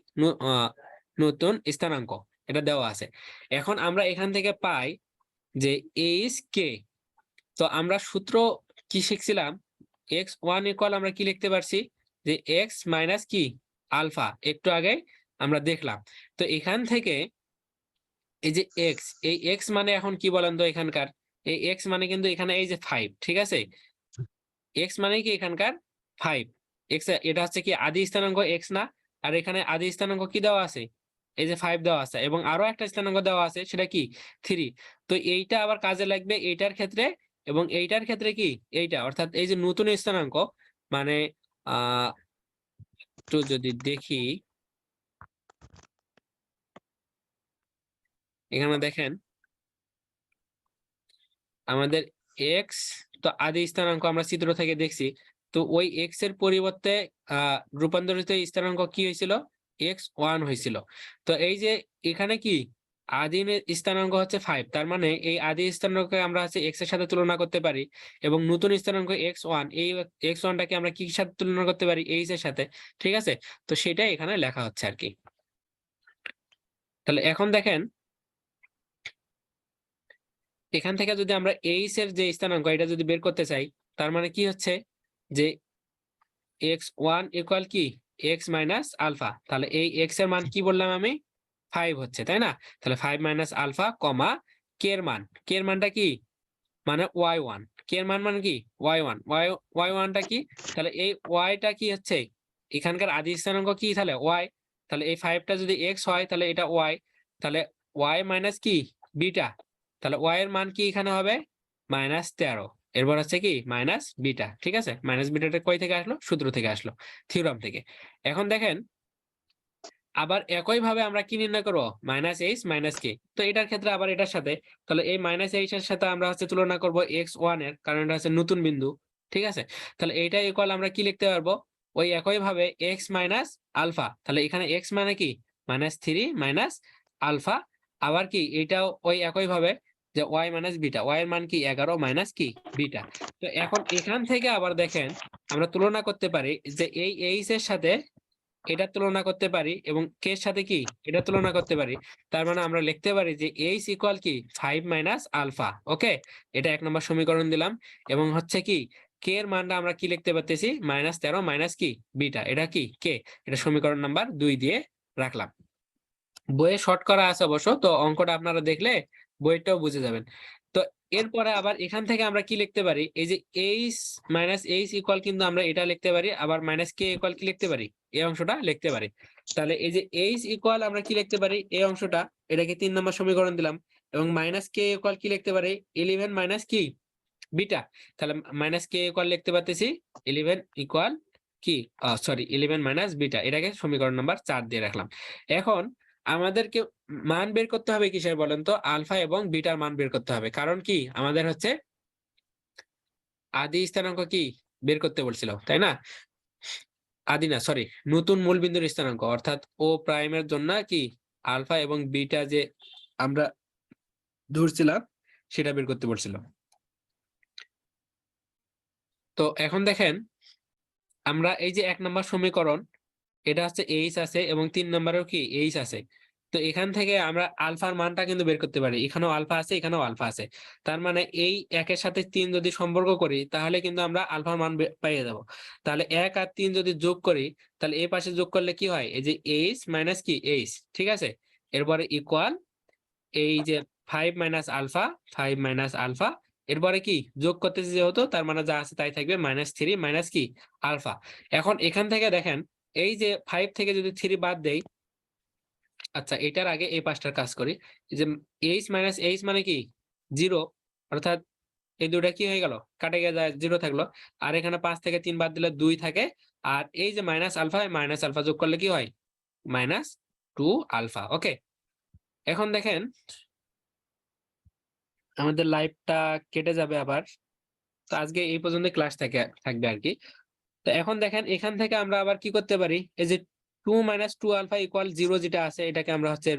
নতুন স্থানাঙ্ক, এটা দেওয়া আছে। এখন আমরা এখান থেকে পাই যে এইচ কে, তো আমরা সূত্র কি শিখছিলাম, x1 ইকুয়াল আমরা কি লিখতে পারছি যে x মাইনাস কি আলফা, একটু আগে আমরা দেখলাম। তো এখান থেকে এই যে x, এই x মানে এখন কি বলেন তো এখানকার, এই x মানে কিন্তু এখানে এই যে 5, ঠিক আছে, x মানে কি এখানকার 5, x এটা হচ্ছে কি আদি স্থানাঙ্ক x না? আর এখানে আদি স্থানাঙ্ক কি দেওয়া আছে, এই যে 5 দেওয়া আছে, এবং আরো একটা স্থানাঙ্ক দেওয়া আছে সেটা কি 3। তো এইটা আবার কাজে লাগবে এইটার ক্ষেত্রে, এবং এইটার ক্ষেত্রে কি এইটা, অর্থাৎ এই যে নতুন স্থানাঙ্ক মানে একটু যদি দেখি এখানে দেখেন আমাদের এক্স, তো আদি স্থানাঙ্ক আমরা চিত্র থেকে দেখছি, তো ওই এক্স এর পরিবর্তে রূপান্তরিত স্থানাঙ্ক কি হয়েছিল, x1 হয়েছিল। তো এই যে এখানে কি আদি স্থানাঙ্ক হচ্ছে 5, তার মানে এই আদি স্থানাঙ্ককে আমরা হচ্ছে x এর সাথে তুলনা করতে পারি, এবং নতুন স্থানাঙ্ক x1, এই x1টাকে আমরা কি সাথে তুলনা করতে পারি, h এর সাথে, ঠিক আছে? তো সেটাই এখানে লেখা হচ্ছে আর কি। তাহলে এখন দেখেন এখান থেকে যদি আমরা এইচ এর যে স্থানাঙ্ক এটা যদি বের করতে চাই, তার মানে কি হচ্ছে যে x1 ইকুয়াল কি x মাইনাস আলফা। তাহলে এই x এর মান কি বললাম আমি, 5 হচ্ছে, তাই না? তাহলে 5 মাইনাস আলফা কমা কে এর মান, কে এর মানটা কি মানে y1, কে এর মান মানে কি y1, y1টা কি, তাহলে এই yটা কি হচ্ছে এখানকার আদি স্থানাঙ্ক কি, তাহলে y, তাহলে এই 5টা যদি x হয় তাহলে এটা y, তাহলে y মাইনাস কি বিটা, তাহলে y এর মান কি এখানে হবে মাইনাস 13, এরপর হচ্ছে কি মাইনাস বিটা, ঠিক আছে? মাইনাস বিটাটা কই থেকে আসলো, সূত্র থেকে আসলো, থিওরাম থেকে। এখন দেখেন আবার একই ভাবে আমরা কি নির্ণয় করবো, মাইনাস এইচ মাইনাস কে। তো এটার ক্ষেত্রে আবার এটার সাথে, তাহলে এই মাইনাস এইচ এর সাথে আমরা হচ্ছে তুলনা করবো x1 এর, কারণ এটা হচ্ছে নতুন বিন্দু, ঠিক আছে? তাহলে এইটা ইকুয়াল আমরা কি লিখতে পারবো, ওই একই ভাবে x মাইনাস আলফা, তাহলে এখানে x মানে কি মাইনাস 3 মাইনাস আলফা, আবার কি এটাও ওই একই ভাবে যে ওয়াই মাইনাস বিটা, ওয়াই এর মান কি 11 মাইনাস কি বিটা। তো এখন এখান থেকে আবার দেখেন আমরা তুলনা করতে পারি যে এই এইচ এর সাথে এটা তুলনা করতে পারি এবং কে এর সাথে কি এটা তুলনা করতে পারি। তার মানে আমরা লিখতে পারি যে এইচ ইকুয়াল কি 5 মাইনাস আলফা। ওকে, এটা 1 নম্বর সমীকরণ দিলাম। এবং হচ্ছে কি কে এর মানটা আমরা কি লিখতে পারতেছি -13 মাইনাস কি বিটা, এটা কি কে, এটা সমীকরণ নাম্বার 2 দিয়ে রাখলাম। বইয়ে শর্ট করা আছে অবশ্য, তো অঙ্কটা আপনারা দেখলে বইটাও বুঝে যাবেন। তো এরপরে আবার এখান থেকে আমরা কি লিখতে পারি, এই যে এইচ মাইনাস এইচ ইকুয়াল কিন্তু আমরা এটা লিখতে পারি, আবার মাইনাস কে ইকুয়াল কি লিখতে পারি এই অংশটা লিখতে পারি। তাহলে এই যে এইচ ইকুয়াল আমরা কি লিখতে পারি এই অংশটা, এটাকে 3 নম্বর সমীকরণ দিলাম। এবং মাইনাস কে ইকুয়াল কি লিখতে পারি 11 মাইনাস কি বিটা। তাহলে মাইনাস কে ইকুয়াল লিখতে পারতেছি 11 ইকুয়াল কি সরি 11 মাইনাস বিটা, এটাকে সমীকরণ নাম্বার 4 দিয়ে রাখলাম। এখন আমাদেরকে মান বের করতে হবে কিসের বলেন তো, আলফা এবং বিটার মান বের করতে হবে। কারণ কি আমাদের হচ্ছে আদি স্থানাঙ্ক কি বের করতে বলছিল, তাই না? আদি না, সরি, নতুন মূলবিন্দুর স্থানাঙ্ক, অর্থাৎ ও প্রাইমের জন্য কি আলফা এবং বিটা যে আমরা ধরছিলাম সেটা বের করতে বলছিল। তো এখন দেখেন আমরা এই যে 1 নম্বর সমীকরণ, এটা হচ্ছে এইচ আছে এবং 3 নম্বরেও কি এইচ আছে। তো এখান থেকে আমরা আলফার মানটা কিন্তু বের করতে পারি, এখানেও আলফা আছে এখানেও আলফা আছে। তার মানে এই 1 এর সাথে 3 যদি সম্পর্ক করি তাহলে কিন্তু আমরা আলফার মান পেয়ে যাব। তাহলে 1 আর 3 যদি যোগ করি তাহলে এই পাশে যোগ করলে কি হয়, এই যে এইচ মাইনাস কি এইচ, ঠিক আছে। এরপরে ইকুয়াল এই যে 5 মাইনাস আলফা, 5 মাইনাস আলফা, এরপরে কি যোগ করতেছি যেহেতু তার মানে যা আছে তাই থাকবে -3 মাইনাস কি আলফা। এখন এখান থেকে দেখেন এই যে 5 থেকে যদি 3 বাদ দেই, আচ্ছা এটার আগে এই পাঁচটার কাজ করি। এই যে এইচ মাইনাস এইচ মানে কি 0, অর্থাৎ এই দুটা কি হয়ে গেল কাটে গিয়ে যায় 0 থাকলো। আর এখানে 5 থেকে 3 বাদ দিলে 2 থাকে। আর এই যে মাইনাস আলফা যোগ করলে কি হয় -2 আলফা। ওকে, এখন দেখেন আমাদের লাইভটা কেটে যাবে আবার। তো আজকে এই পর্যন্ত ক্লাস থাকবে আর কি। তো এখন দেখেন এখান থেকে আমরা আবার কি করতে পারি, এই যে 2 মাইনাস 2 আলফা ইকুয়াল 0 যেটা আছে এটাকে আমরা হচ্ছে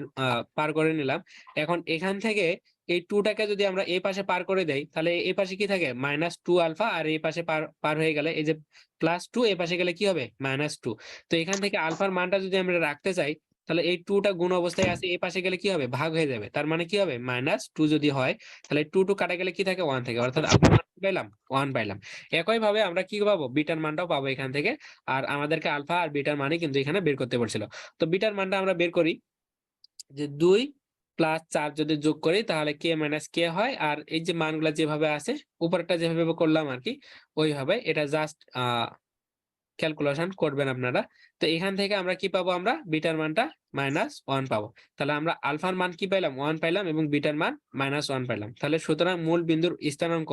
পার করে নিলাম। এখন এখান থেকে এই 2টাকে যদি আমরা এই পাশে পার করে দেই তাহলে এই পাশে কি থাকে -2 আলফা, আর এই পাশে পার হয়ে গেলে এই যে +2, এই পাশে গেলে কি হবে -2। তো এখান থেকে আলফার মানটা যদি আমরা রাখতে চাই তাহলে এই 2টা গুণ অবস্থায় আছে, এই পাশে গেলে কি হবে ভাগ হয়ে যাবে। তার মানে কি হবে -2 যদি হয় তাহলে 2 কাটা গেলে কি থাকে 1 থাকে, অর্থাৎ আলফার মান পাইলাম 1 পাইলাম। একই ভাবে আমরা কি পাবো বিটার মানটাও পাবো এখান থেকে। আর আমাদেরকে আলফা আর বিটার মানে কিন্তু এখানে বের করতে বলছিল। তো বিটার মানটা আমরা বের করি যে 2 + 4 যদি যোগ করি তাহলে কে মাইনাস কে হয়। আর এই যে মানগুলা যেভাবে আছে উপরটা যেভাবে করলাম আর কি ওইভাবে, এটা জাস্ট ক্যালকুলেশন করবেন আপনারা। তো এখান থেকে আমরা কি পাবো, আমরা বিটার মানটা -1 পাবো। তাহলে আমরা আলফার মান কি পাইলাম 1 পাইলাম এবং বিটার মান -1 পাইলাম। তাহলে সুতরাং মূল বিন্দুর স্থানাঙ্ক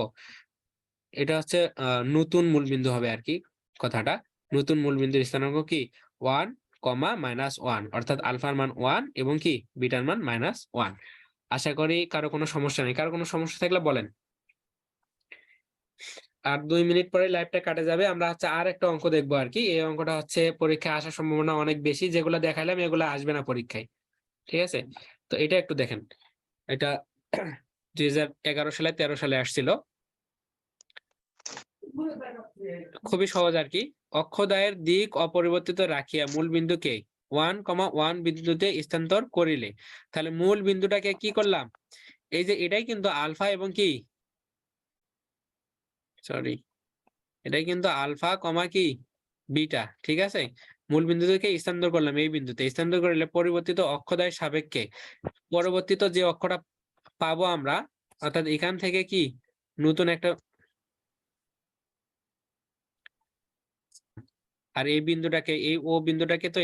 এটা হচ্ছে নতুন মূলবিন্দু হবে আর কি কথাটা। নতুন মূলবিন্দুর স্থানাঙ্ক কি 1, -1, অর্থাৎ আলফার মান 1 এবং কি বিটার মান -1। আশা করি কারো কোনো সমস্যা নেই। কারো কোনো সমস্যা থাকলে বলেন। আর 2 মিনিট পরে লাইভটা কাটে যাবে। আমরা হচ্ছে আর একটা অঙ্ক দেখবো আর কি। এই অঙ্কটা হচ্ছে পরীক্ষায় আসার সম্ভাবনা অনেক বেশি, যেগুলো দেখাইলাম এগুলো আসবে না পরীক্ষায়, ঠিক আছে। তো এটা একটু দেখেন, এটা 2011 সালে 13 সালে আসছিল। খুবই সহজ আর কি। অক্ষদ্বয়ের দিক অপরিবর্তিত রাখিয়া মূল বিন্দুকে 1,1 বিন্দুতে স্থানান্তর করিলে, তাহলে মূল বিন্দুটাকে কি করলাম, এই যে এটাই কিন্তু আলফা এবং কি সরি এটাই কিন্তু আলফা কমা কি বিটা, ঠিক আছে। মূল বিন্দু থেকে স্থানান্তর করলাম, এই বিন্দুতে স্থানান্তর করলে পরিবর্তিত অক্ষদ্বয়ের সাপেক্ষে পরবর্তীত যে অক্ষটা পাবো আমরা, অর্থাৎ এখান থেকে কি নতুন একটা, আর এই বিন্দুটাকে এই ও বিন্দুটাকে তো